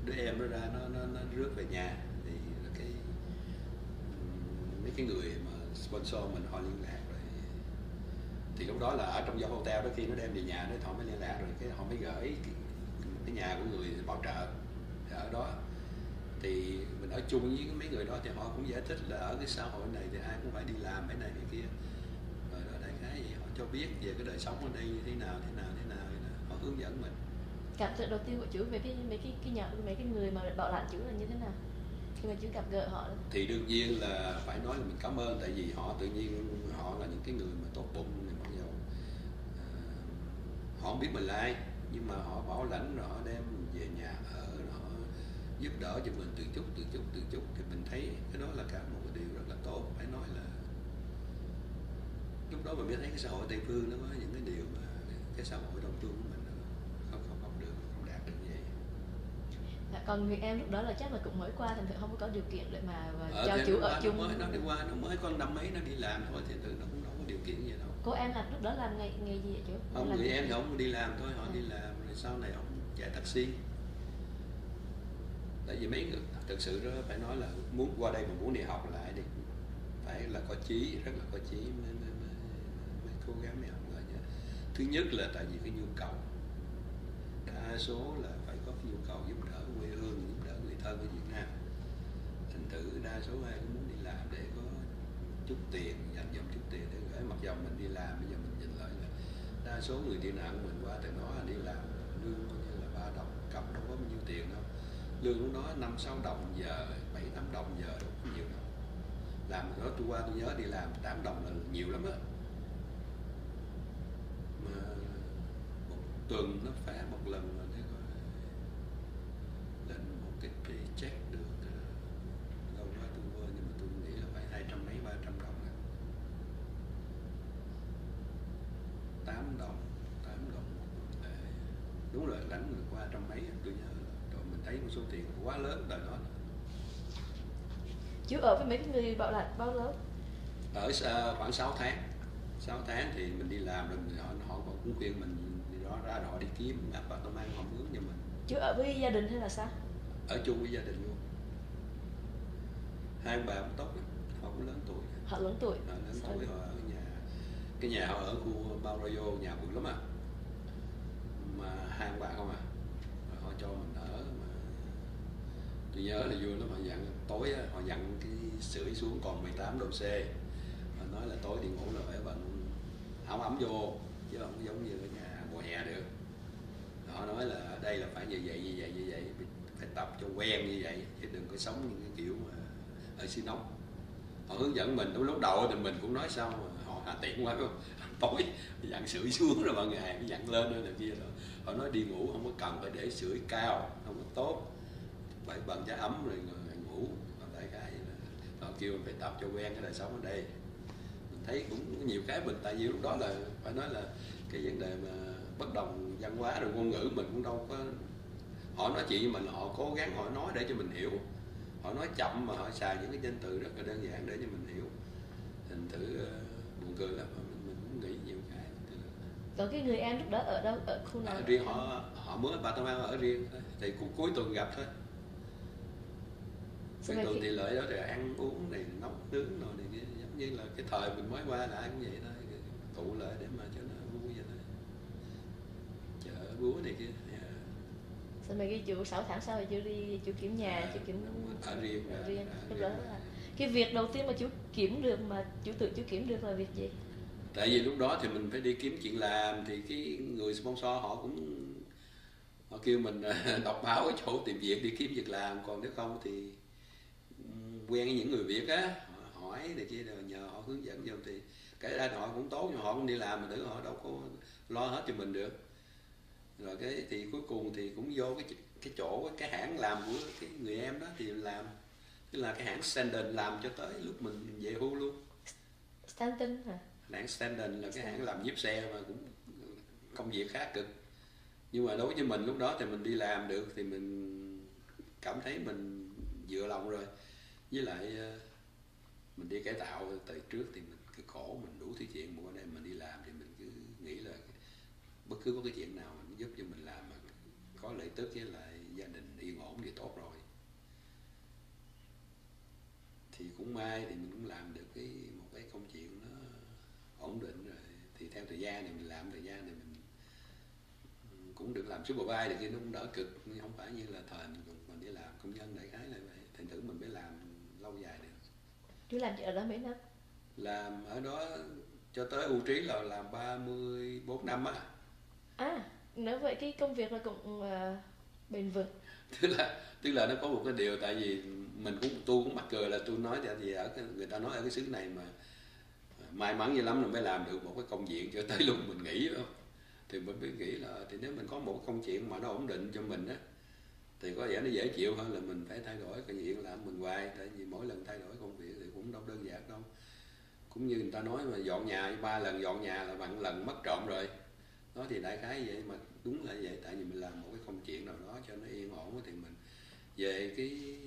đứa em nó ra nó rước về nhà, thì cái mấy cái người mà sponsor mình họ liên lạc rồi, thì lúc đó là ở trong giao hotel đó, khi nó đem về nhà đó họ mới liên lạc, rồi cái họ mới gửi cái nhà của người bảo trợ ở đó. Thì mình ở chung với mấy người đó thì họ cũng giải thích là ở cái xã hội này thì ai cũng phải đi làm cái này cái kia, rồi đại khái gì họ cho biết về cái đời sống ở đây như thế nào, họ hướng dẫn mình. Cảm tưởng đầu tiên của chú về mấy cái người mà bảo lãnh chú là như thế nào khi mà chú gặp gỡ họ? Thì đương nhiên là phải nói là mình cảm ơn, tại vì họ tự nhiên họ là những cái người mà tốt bụng, mặc dù họ không biết mình là ai, nhưng mà họ bảo lãnh rồi họ đem về nhà ở, rồi họ giúp đỡ cho mình từng chút, thì mình thấy cái đó là cả một cái điều rất là tốt. Phải nói là lúc đó mình mới thấy cái xã hội Tây phương nó có những cái điều mà cái xã hội Đông phương của mình không đạt được như vậy. Còn người em lúc đó là chắc là cũng mới qua, thành thử không có điều kiện để mà cho chú ở chung. Nó mới có năm mấy nó đi làm thôi, thì tự nó cũng đâu có điều kiện gì đâu. Cô em là lúc đó làm nghề gì vậy chú? Không, người em thì ông đi làm thôi, họ đi làm rồi sau này ông chạy taxi. Tại vì mấy người thực sự đó phải nói là muốn qua đây mà muốn đi học lại thì phải là có chí, rất là có chí mới cố gắng để học lại nhé. Thứ nhất là tại vì cái nhu cầu, đa số là phải có cái nhu cầu giúp đỡ quê hương, giúp đỡ người thân ở Việt Nam. Thành thử đa số ai cũng muốn đi làm để có chút tiền, dành dụm chút tiền để gửi. Mặc dù mình đi làm, bây giờ mình nhìn lại là đa số người tị nạn mình qua từ đó đi làm lương coi như là 3 đồng, cầm đâu có bao nhiêu tiền đâu. Lương lúc đó 5-6 đồng giờ, 7-8 đồng giờ đâu có nhiều đâu. Làm đó tôi qua tôi nhớ đi làm 8 đồng là nhiều lắm á. Mà một tuần nó phải một lần mà để coi lên một cái check được lâu quá tôi quên, nhưng mà tôi nghĩ là phải 200 mấy 300 đồng này. 8 đồng một lễ. Đúng rồi, lãnh người qua trăm mấy tôi nhớ. Rồi mình thấy một số tiền quá lớn đời đó. Chú ở với mấy người bảo lãnh bao lâu? Ở khoảng 6 tháng. 6 tháng thì mình đi làm rồi họ cũng khuyên mình ra họ đi kiếm apartment họ mướn cho mình. Chú ở với gia đình hay là sao? Ở chung với gia đình luôn. Hai ông bà cũng tốt lắm, họ cũng lớn tuổi. Họ lớn tuổi. Họ lớn tuổi, họ ở nhà. Cái nhà họ ở khu Maurayo, nhà bự lắm à. Mà hai ông bà không à. Rồi họ cho mình ở mà. Tôi nhớ là vui lắm, họ dặn tối á, họ dặn cái sưởi xuống còn 18 độ C. Họ nói là tối đi ngủ là phải bận áo ấm vô, chứ không giống như ở nhà mùa hè được. Họ nói là ở đây là phải như vậy, phải tập cho quen như vậy, chứ đừng có sống những cái kiểu mà ở xứ nóng. Họ hướng dẫn mình, lúc đầu thì mình cũng nói sao mà họ hà tiện quá, tối dặn sưởi xuống rồi mọi ngày dặn lên nữa là kia rồi. Họ nói đi ngủ không có cần phải để sưởi cao, không có tốt, phải bận cho ấm rồi ngủ. Đại khái là họ kêu mình phải tập cho quen cái đời sống ở đây. Mình thấy cũng nhiều cái mình, tại vì lúc đó là phải nói là cái vấn đề mà bất đồng văn hóa rồi ngôn ngữ mình cũng đâu có. Họ nói chuyện với mình, họ cố gắng họ nói để cho mình hiểu. Họ nói chậm mà họ xài những cái danh từ rất là đơn giản để cho mình hiểu. Thành thử buồn cười là mình cũng nghĩ nhiều cái. Còn cái người em lúc đó ở đâu, ở khu nào? Ở riêng, họ mới apartment ở riêng, thì cuối tuần gặp thôi. Cuối tuần thì lợi đó rồi ăn uống này, nấu nướng rồi này kia, giống như là cái thời mình mới qua là ai cũng vậy thôi, tụ lại để mà cho nó vui vậy thôi. Chợ búa này kia. Sao mấy cái chú 6 tháng sau thì chú đi chú kiếm nhà, chú kiếm ở riêng. Lúc đó là cái việc đầu tiên mà chú kiếm được, mà chú tự chú kiếm được là việc gì? Tại vì lúc đó thì mình phải đi kiếm chuyện làm, thì cái người sponsor họ kêu mình đọc báo ở chỗ tìm việc đi kiếm việc làm, còn nếu không thì quen với những người Việt á, họ hỏi này kia rồi nhờ họ hướng dẫn cho, thì cái ra họ cũng tốt, nhưng họ cũng đi làm mà thử họ đâu có lo hết cho mình được. Rồi cái thì cuối cùng thì cũng vô cái chỗ cái hãng làm của cái người em đó thì làm, tức là cái hãng Stanton làm cho tới lúc mình về hưu luôn. Stanton hả? Hãng Stanton là cái hãng làm nhiếp xe mà cũng công việc khá cực, nhưng mà đối với mình lúc đó thì mình đi làm được thì mình cảm thấy mình vừa lòng rồi. Với lại mình đi cải tạo từ trước thì mình cực khổ, mình đủ thứ chuyện, mà qua đây mình đi làm thì mình cứ nghĩ là bất cứ có cái chuyện nào mình giúp cho mình làm mà có lợi tức với lại gia đình yên ổn thì tốt rồi. Thì cũng may thì mình cũng làm được một cái công chuyện nó ổn định rồi. Thì theo thời gian thì mình làm, thời gian thì mình cũng được làm supervisor, thì nó cũng đỡ cực, nhưng không phải như là thời mình đi làm công nhân đại khái là vậy. Thành thử mình mới làm lâu dài được. Chú làm ở đó mấy năm? Làm ở đó cho tới hưu trí là làm 34 năm á. Nếu vậy cái công việc là cũng bền vững. tức là nó có một cái điều, tại vì tôi cũng mắc cười là tôi nói, tại vì người ta nói ở cái xứ này mà may mắn như lắm là mới làm được một cái công việc cho tới lúc mình nghỉ đó. Thì mình mới nghĩ là thì nếu mình có một công chuyện mà nó ổn định cho mình á thì có vẻ nó dễ chịu hơn là mình phải thay đổi cái chuyện làm mình hoài. Tại vì mỗi lần thay đổi công việc thì cũng đâu đơn giản đâu. Cũng như người ta nói mà dọn nhà 3 lần dọn nhà là bằng lần mất trộm rồi. Đó thì đại khái vậy, mà đúng là vậy. Tại vì mình làm một cái công chuyện nào đó cho nó yên ổn thì mình về cái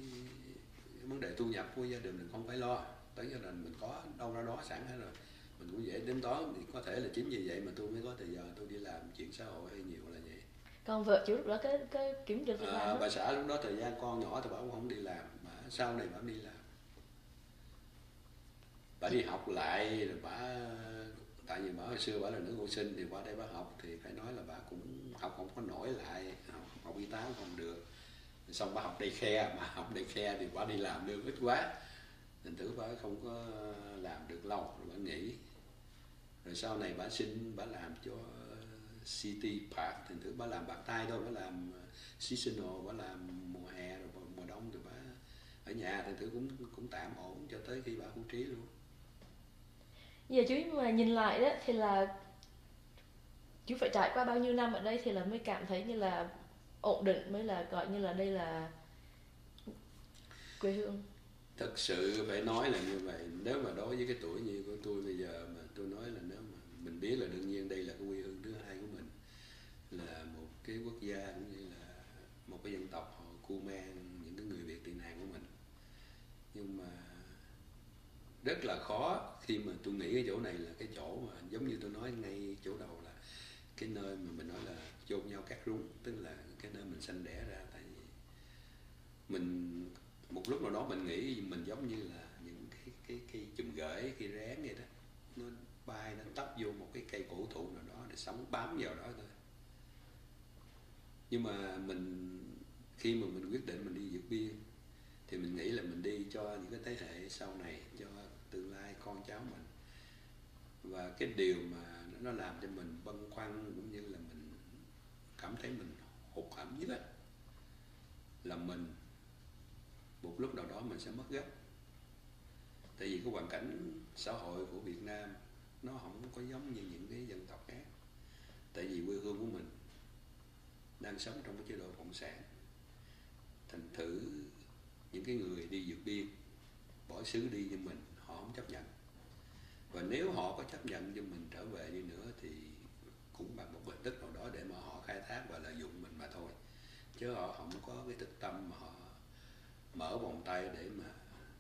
vấn đề thu nhập của gia đình mình không phải lo. Tới gia đình mình có đâu ra đó sẵn hết rồi, mình cũng dễ tính toán. Thì có thể là chính vì vậy mà tôi mới có thời giờ tôi đi làm chuyện xã hội hay nhiều là vậy. Còn vợ chú lúc đó cái kiếm được việc làm không? Bà xã lúc đó thời gian con nhỏ thì bà cũng không đi làm, mà sau này bà đi làm. Bà đi học lại rồi tại vì bà hồi xưa bà là nữ hộ sinh thì qua đây bà học, thì phải nói là bà cũng học không có nổi lại, học y tá không được. Xong bà học đầy khe, mà học đầy khe thì bà đi làm lương ít quá, thành thử bà không có làm được lâu rồi bà nghỉ. Rồi sau này bà làm cho City Park, thành thử bà làm part time thôi, bà làm seasonal, bà làm mùa hè rồi mùa đông thì bà ở nhà, thành thử cũng tạm ổn cho tới khi bà hưu trí luôn. Giờ chú mà nhìn lại đó thì là chú phải trải qua bao nhiêu năm ở đây thì là mới cảm thấy như là ổn định, mới là gọi như là đây là quê hương. Thật sự phải nói là như vậy. Nếu mà đối với cái tuổi như của tôi bây giờ mà tôi nói là nếu mà mình biết là đương nhiên đây là cái quê hương thứ hai của mình, là một cái quốc gia cũng như là một cái dân tộc họ Kuman, những cái người Việt tị nạn của mình. Nhưng mà rất là khó khi mà tôi nghĩ cái chỗ này là cái chỗ mà giống như tôi nói ngay chỗ đầu là cái nơi mà mình nói là chôn nhau cắt rúng, tức là cái nơi mình sanh đẻ ra. Tại vì mình một lúc nào đó mình nghĩ mình giống như là những cái chùm gửi, cái rén vậy đó, nó bay nó tấp vô một cái cây cổ thụ nào đó để sống bám vào đó thôi. Nhưng mà khi mà mình quyết định mình đi vượt biên thì mình nghĩ là mình đi cho những cái thế hệ sau này, cho tương lai con cháu mình. Và cái điều mà nó làm cho mình băn khoăn cũng như là mình cảm thấy mình hụt hẫng nhất là mình một lúc nào đó mình sẽ mất gốc. Tại vì cái hoàn cảnh xã hội của Việt Nam nó không có giống như những cái dân tộc khác. Tại vì quê hương của mình đang sống trong cái chế độ cộng sản, thành thử những cái người đi vượt biên bỏ xứ đi như mình họ không chấp nhận. Và nếu họ có chấp nhận cho mình trở về đi nữa thì cũng bằng một hình thức nào đó để mà họ khai thác và lợi dụng mình mà thôi. Chứ họ không có cái thực tâm mà họ mở vòng tay để mà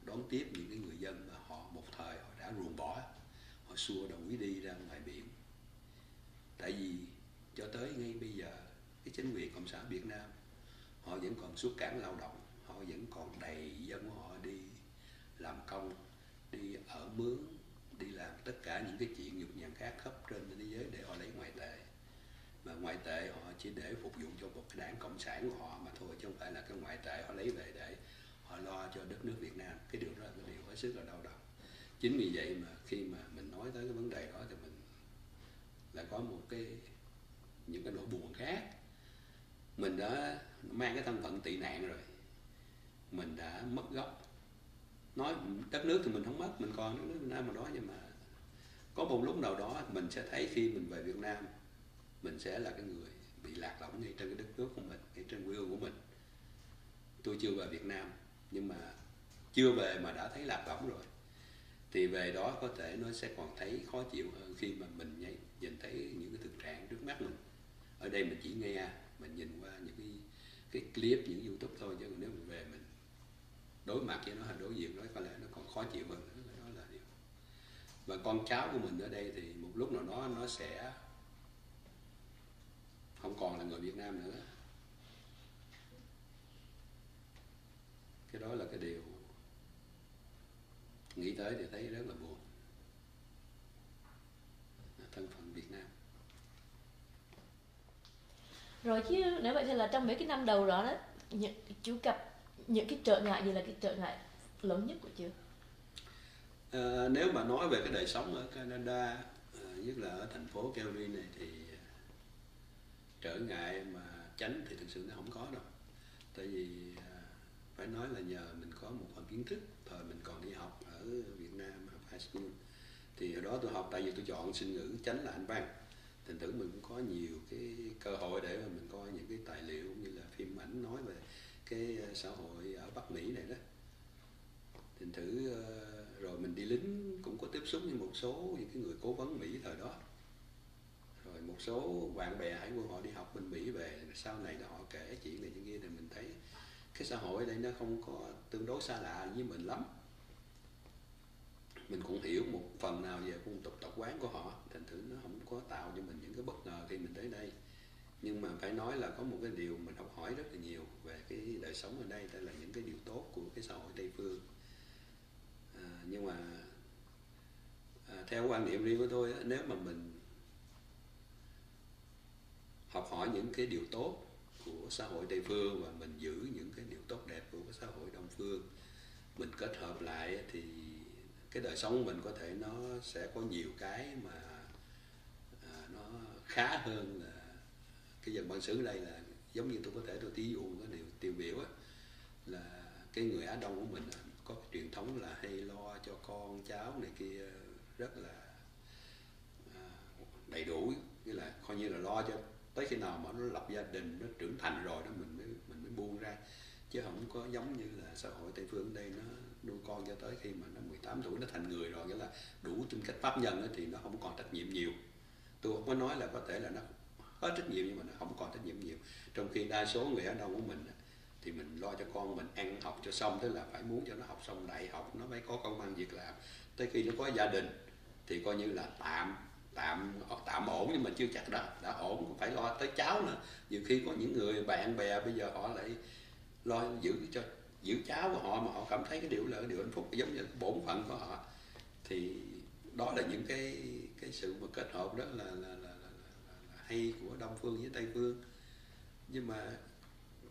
đón tiếp những cái người dân mà họ một thời họ đã ruồng bỏ, họ xua đồng ý đi ra ngoài biển. Tại vì cho tới ngay bây giờ cái chính quyền cộng sản Việt Nam họ vẫn còn xuất cảng lao động, họ vẫn còn đầy dân của họ đi làm công, đi ở mướn, đi làm tất cả những cái chuyện nhục nhằn khác khắp trên thế giới để họ lấy ngoại tệ. Mà ngoại tệ họ chỉ để phục vụ cho một cái đảng cộng sản của họ mà thôi, chứ không phải là cái ngoại tệ họ lấy về để họ lo cho đất nước Việt Nam. Cái điều đó là cái điều hết sức là đau đầu. Chính vì vậy mà khi mà mình nói tới cái vấn đề đó thì mình lại có những cái nỗi buồn khác. Mình đã mang cái thân phận tị nạn rồi, mình đã mất gốc. Nói đất nước thì mình không mất, mình còn đất nước Việt Nam mà đó, nhưng mà có một lúc nào đó mình sẽ thấy khi mình về Việt Nam mình sẽ là cái người bị lạc lõng ngay trên cái đất nước của mình, ngay trên quê hương của mình. Tôi chưa về Việt Nam, nhưng mà chưa về mà đã thấy lạc lõng rồi, thì về đó có thể nó sẽ còn thấy khó chịu hơn khi mà mình nhìn thấy những cái thực trạng trước mắt mình. Ở đây mình chỉ nghe, mình nhìn qua những cái clip, những YouTube thôi, chứ nếu mình về mình đối mặt với nó hay đối diện nó có lẽ nó còn khó chịu hơn nữa. Đó là điều. Và con cháu của mình ở đây thì một lúc nào đó nó sẽ không còn là người Việt Nam nữa. Cái đó là cái điều nghĩ tới thì thấy rất là buồn. Thân phận Việt Nam. Rồi chứ nếu vậy thì là trong mấy cái năm đầu đó, chú gặp những cái trở ngại gì là cái trở ngại lớn nhất của chú? Nếu mà nói về cái đời sống ở Canada, nhất là ở thành phố Calgary này, thì trở ngại mà tránh thì thực sự nó không có đâu. Tại vì phải nói là nhờ mình có một phần kiến thức thời mình còn đi học ở Việt Nam, học high school, thì ở đó tôi học, tại vì tôi chọn sinh ngữ tránh là Anh văn, thành thử mình cũng có nhiều cái cơ hội để mà mình coi những cái tài liệu như là phim ảnh nói về cái xã hội ở Bắc Mỹ này đó. Thành thử rồi mình đi lính cũng có tiếp xúc với một số những cái người cố vấn Mỹ thời đó, rồi một số bạn bè hải quân họ đi học bên Mỹ về, sau này họ kể chuyện này chuyện kia, thì mình thấy cái xã hội ở đây nó không có, tương đối xa lạ với mình lắm. Mình cũng hiểu một phần nào về phong tục tập quán của họ, thành thử nó không có tạo cho mình những cái bất ngờ khi mình tới đây. Nhưng mà phải nói là có một cái điều mình học hỏi rất là nhiều về cái đời sống ở đây, đó là những cái điều tốt của cái xã hội Tây phương. Nhưng mà theo quan niệm riêng của tôi, nếu mà mình học hỏi những cái điều tốt của xã hội Tây phương và mình giữ những cái điều tốt đẹp của cái xã hội Đông phương, mình kết hợp lại thì cái đời sống của mình có thể nó sẽ có nhiều cái mà nó khá hơn. Là cái dân bản xứ ở đây là giống như tôi có thể tôi ví dụ cái điều tiêu biểu á, là cái người Á Đông của mình có cái truyền thống là hay lo cho con cháu này kia rất là đầy đủ, nghĩa là coi như là lo cho tới khi nào mà nó lập gia đình, nó trưởng thành rồi đó mình mới buông ra, chứ không có giống như là xã hội Tây phương ở đây nó nuôi con cho tới khi mà nó 18 tuổi nó thành người rồi, nghĩa là đủ tư cách pháp nhân thì nó không còn trách nhiệm nhiều. Tôi không có nói là có thể là nó hết trách nhiệm, nhưng mà nó không còn trách nhiệm nhiều. Trong khi đa số người Á Đông của mình thì mình lo cho con mình ăn học cho xong, tức là phải muốn cho nó học xong đại học, nó mới có công ăn việc làm. Tới khi nó có gia đình thì coi như là tạm ổn, nhưng mà chưa chắc đã ổn, phải lo tới cháu nữa. Nhiều khi có những người bạn bè bây giờ họ lại lo giữ cháu của họ mà họ cảm thấy cái điều là điều hạnh phúc, giống như bổn phận của họ. Thì đó là những cái sự mà kết hợp rất là hay của Đông phương với Tây phương. Nhưng mà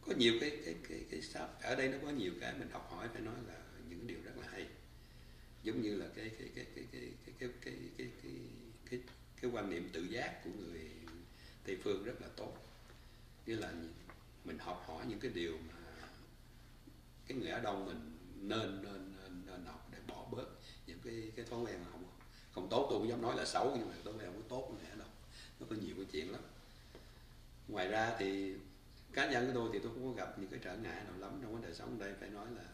có nhiều cái ở đây nó có nhiều cái mình học hỏi, phải nói là những điều rất là hay, giống như là cái quan niệm tự giác của người Tây phương rất là tốt. Nghĩa là mình học hỏi những cái điều mà cái người Á Đông mình nên học để bỏ bớt những cái thói quen không tốt. Tôi không dám nói là xấu, nhưng mà thói quen không tốt này đâu, nó có nhiều cái chuyện lắm. Ngoài ra thì cá nhân của tôi thì tôi không có gặp những cái trở ngại nào lắm trong cái đời sống ở đây. Phải nói là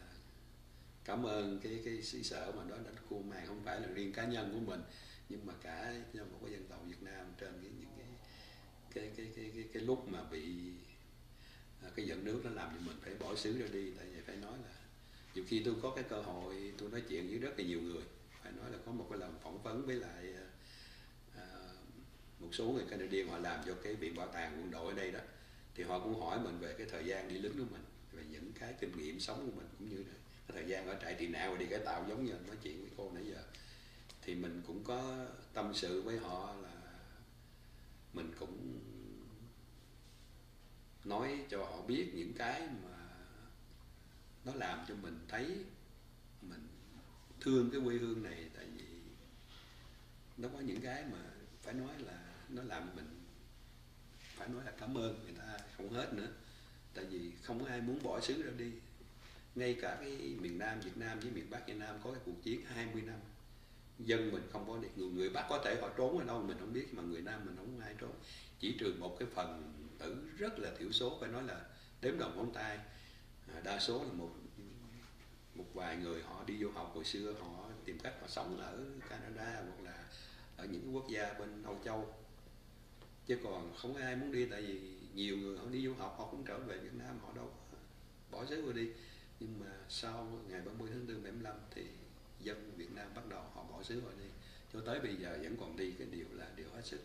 cảm ơn cái xứ sở mà đó đã khu màn, không phải là riêng cá nhân của mình, nhưng mà cả cho một cái dân tộc Việt Nam trên cái lúc mà bị cái giận nước nó làm cho mình phải bỏ xứ ra đi. Tại vì phải nói là nhiều khi tôi có cái cơ hội tôi nói chuyện với rất là nhiều người. Phải nói là có một cái lần phỏng vấn với lại một số người Canadian, họ làm cho cái viện bảo tàng quân đội ở đây đó, thì họ cũng hỏi mình về cái thời gian đi lính của mình, về những cái kinh nghiệm sống của mình, cũng như là cái thời gian ở trại tị nạn và đi cải tạo, giống như nói chuyện với cô nãy giờ. Thì mình cũng có tâm sự với họ là mình cũng nói cho họ biết những cái mà nó làm cho mình thấy mình thương cái quê hương này. Tại vì nó có những cái mà phải nói là nó làm mình phải nói là cảm ơn người ta không hết nữa. Tại vì không có ai muốn bỏ xứ ra đi. Ngay cả cái miền Nam Việt Nam với miền Bắc Việt Nam có cái cuộc chiến 20 năm, dân mình không có được. Người Bắc có thể họ trốn ở đâu mình không biết, mà người Nam mình không ai trốn. Chỉ trừ một cái phần tử rất là thiểu số, phải nói là đếm đầu ngón tay. Đa số là một vài người họ đi du học hồi xưa, họ tìm cách họ sống ở Canada hoặc là ở những cái quốc gia bên Âu Châu, chứ còn không có ai muốn đi, tại vì nhiều người họ đi du học họ cũng trở về Việt Nam, họ đâu bỏ xứ qua đi. Nhưng mà sau ngày 30 tháng 4 75 thì dân Việt Nam bắt đầu họ bỏ xứ qua đi, cho tới bây giờ vẫn còn đi. Cái điều là điều hết sức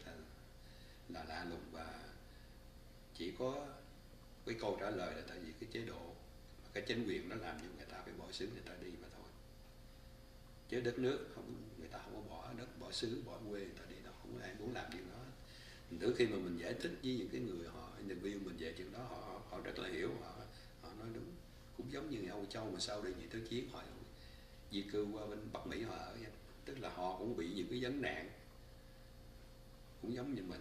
là lạ lùng, và chỉ có cái câu trả lời là tại vì cái chế độ, cái chính quyền nó làm cho người ta phải bỏ xứ, người ta đi mà thôi. Chứ đất nước không, người ta không có bỏ đất, bỏ xứ, bỏ quê người ta đi đâu, không có ai muốn làm điều đó. Từ khi mà mình giải thích với những cái người họ interview mình về chuyện đó, họ rất là hiểu, họ nói đúng. Cũng giống như người Âu Châu mà sau đây Nhị Thứ Chiến họ di cư qua bên Bắc Mỹ họ ở, tức là họ cũng bị những cái vấn nạn cũng giống như mình,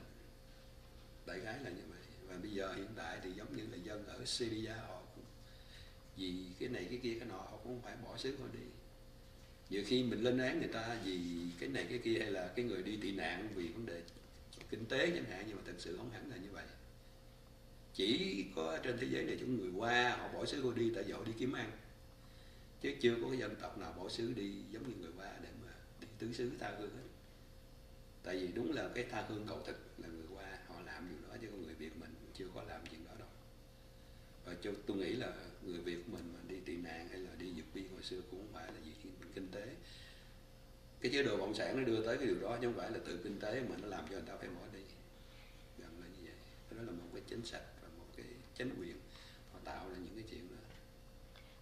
đại khái là như vậy. Và bây giờ hiện tại thì giống như là dân ở Syria, họ cũng vì cái này cái kia cái nọ, họ cũng phải bỏ xứ họ đi. Nhiều khi mình lên án người ta vì cái này cái kia, hay là cái người đi tị nạn vì vấn đề kinh tế chẳng hạn, nhưng mà thật sự không hẳn là như vậy. Chỉ có trên thế giới này những người qua họ bỏ xứ họ đi tại vì họ đi kiếm ăn, chứ chưa có cái dân tộc nào bỏ xứ đi giống như người qua để mà đi tứ xứ tha hương hết. Tại vì đúng là cái tha hương cầu thực là người qua họ làm điều đó, chứ con người Việt mình chưa có làm chuyện đó đâu. Và tôi nghĩ là người Việt của mình mà đi tị nạn hay là đi vượt biên hồi xưa cũng không phải là vì kinh tế. Cái chế độ cộng sản nó đưa tới cái điều đó, chứ không phải là từ kinh tế mà nó làm cho người ta phải bỏ đi. Gần là như vậy. Đó là một cái chính sách và một cái chính quyền họ tạo ra những cái chuyện đó.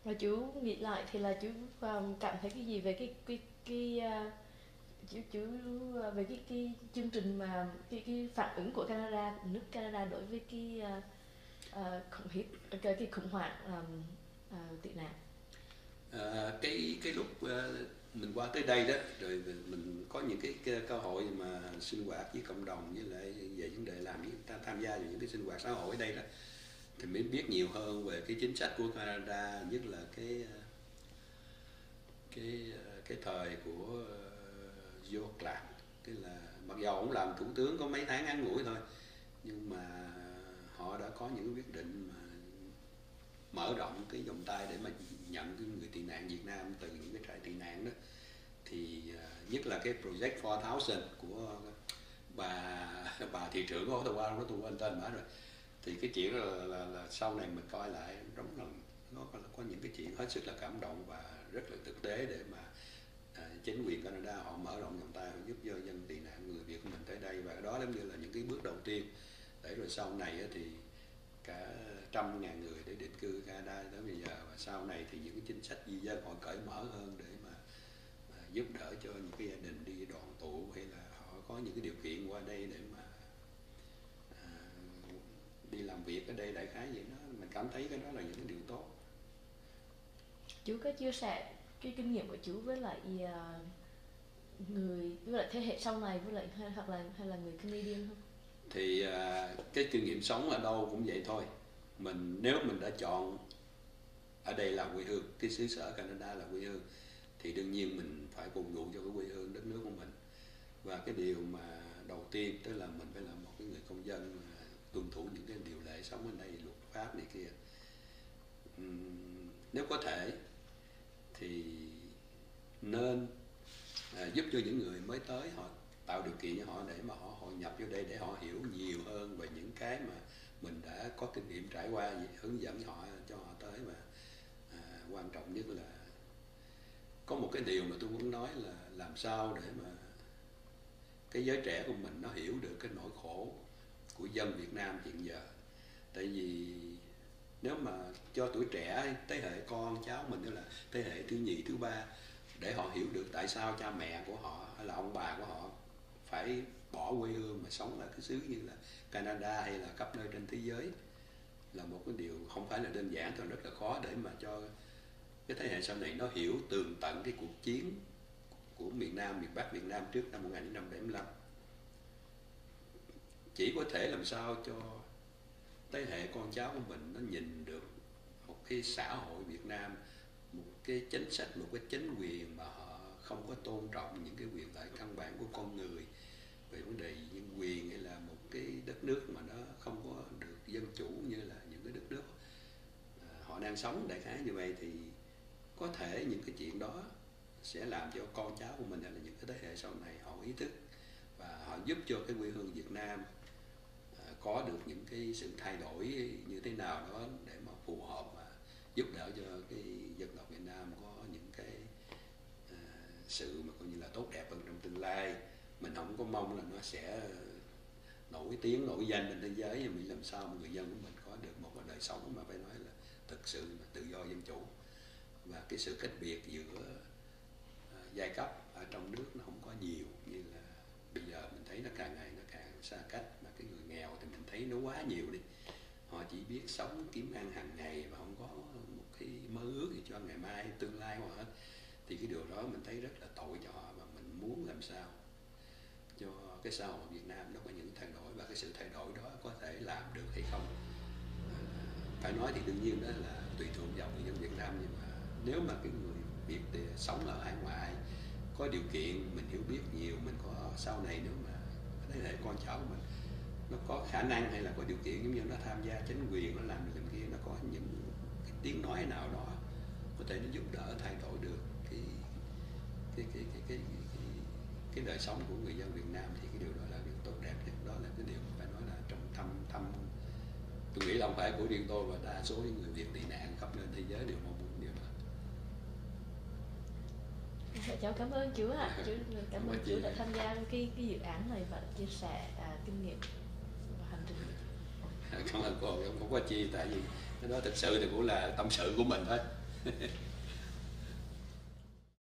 Và chú nghĩ lại thì là chú cảm thấy cái gì về chú về cái chương trình mà cái phản ứng của Canada, nước Canada đối với cái khủng hoảng tị nạn? Cái lúc mình qua tới đây đó, rồi mình có những cái cơ hội mà sinh hoạt với cộng đồng, với lại về vấn đề làm những ta tham gia vào những cái sinh hoạt xã hội ở đây đó, thì mới biết nhiều hơn về cái chính sách của Canada, nhất là cái thời của Joe Clark. Cái là mặc dù ông làm thủ tướng có mấy tháng ngắn ngủi thôi, nhưng mà họ đã có những quyết định mà mở rộng cái vòng tay để mà nhận cái người tị nạn Việt Nam từ những cái trại tị nạn đó. Thì nhất là cái Project 4000 của bà thị trưởng của Ottawa, nó tôi quên tên bà rồi. Thì cái chuyện đó là sau này mình coi lại đúng là nó có những cái chuyện hết sức là cảm động và rất là thực tế, để mà chính quyền Canada họ mở rộng vòng tay, họ giúp cho dân tị nạn người Việt của mình tới đây. Và đó giống như là những cái bước đầu tiên, để rồi sau này thì cả 100.000 người để định cư Canada tới bây giờ. Và sau này thì những cái chính sách di dân họ cởi mở hơn để mà giúp đỡ cho những cái gia đình đi đoàn tụ, hay là họ có những cái điều kiện qua đây để mà đi làm việc ở đây, đại khái vậy đó. Mình cảm thấy cái đó là những cái điều tốt. Chú có chia sẻ cái kinh nghiệm của chú với lại với lại thế hệ sau này, với lại hay là người Canadian không? Thì cái kinh nghiệm sống ở đâu cũng vậy thôi. Nếu mình đã chọn ở đây là quê hương, cái xứ sở Canada là quê hương, thì đương nhiên mình phải phục vụ cho cái quê hương đất nước của mình. Và cái điều mà đầu tiên tức là mình phải là một cái người công dân tuân thủ những cái điều lệ sống ở đây, luật pháp này kia. Nếu có thể thì nên giúp cho những người mới tới, họ tạo điều kiện cho họ để mà họ hội nhập vô đây, để họ hiểu nhiều hơn về những cái mà mình đã có kinh nghiệm trải qua, hướng dẫn họ cho họ tới. Và quan trọng nhất là có một cái điều mà tôi muốn nói là làm sao để mà cái giới trẻ của mình nó hiểu được cái nỗi khổ của dân Việt Nam hiện giờ. Tại vì nếu mà cho tuổi trẻ, thế hệ con cháu mình, tức là thế hệ thứ nhì thứ ba, để họ hiểu được tại sao cha mẹ của họ hay là ông bà của họ phải bỏ quê hương mà sống ở cái xứ như là Canada hay là khắp nơi trên thế giới, là một cái điều không phải là đơn giản thôi, rất là khó để mà cho cái thế hệ sau này nó hiểu tường tận cái cuộc chiến của miền Nam, miền Bắc Việt Nam trước năm 1975. Chỉ có thể làm sao cho thế hệ con cháu của mình nó nhìn được một cái xã hội Việt Nam, một cái chính sách, một cái chính quyền mà họ không có tôn trọng những cái quyền lợi căn bản của con người về vấn đề nhân quyền, hay là một cái đất nước mà nó không có được chủ như là những cái đất nước họ đang sống đại khái như vậy, thì có thể những cái chuyện đó sẽ làm cho con cháu của mình hay là những cái thế hệ sau này họ ý thức và họ giúp cho cái quê hương Việt Nam có được những cái sự thay đổi như thế nào đó để mà phù hợp và giúp đỡ cho cái dân tộc Việt Nam có những cái sự mà coi như là tốt đẹp hơn trong tương lai. Mình không có mong là nó sẽ nổi tiếng nổi danh trên thế giới, nhưng mình làm sao mà người dân của mình có được một cái đời sống mà phải nói là thực sự là tự do dân chủ, và cái sự cách biệt giữa giai cấp ở trong nước nó không có nhiều như là bây giờ mình thấy nó càng ngày nó càng xa cách. Mà cái người nghèo thì mình thấy nó quá nhiều đi, họ chỉ biết sống kiếm ăn hàng ngày và không có một cái mơ ước gì cho ngày mai tương lai của họ hết, thì cái điều đó mình thấy rất là tội cho họ. Và mình muốn làm sao cho cái xã hội Việt Nam nó có những thay đổi, và cái sự thay đổi đó có thể làm được hay không phải nói thì đương nhiên đó là tùy thuộc vào người dân Việt Nam. Nhưng mà nếu mà cái người Việt thì sống ở hải ngoại có điều kiện, mình hiểu biết nhiều, mình có sau này nếu mà thế hệ con cháu mình nó có khả năng hay là có điều kiện giống như nó tham gia chính quyền, nó làm được kia, nó có những cái tiếng nói nào đó có thể nó giúp đỡ thay đổi được cái cái cái cái cái, cái đời sống của người dân Việt Nam, thì cái điều đó là điều tốt đẹp nhất. Đó là cái điều phải nói là trong thăm tôi nghĩ là không phải của riêng tôi và đa số những người Việt tị nạn khắp nơi thế giới đều mong muốn điều đó. Cháu cảm ơn chú ạ. Cảm ơn chú đã tham gia cái dự án này và chia sẻ kinh nghiệm và hành trình. Cảm ơn cô, không có chi, tại vì cái đó thực sự thì cũng là tâm sự của mình thôi.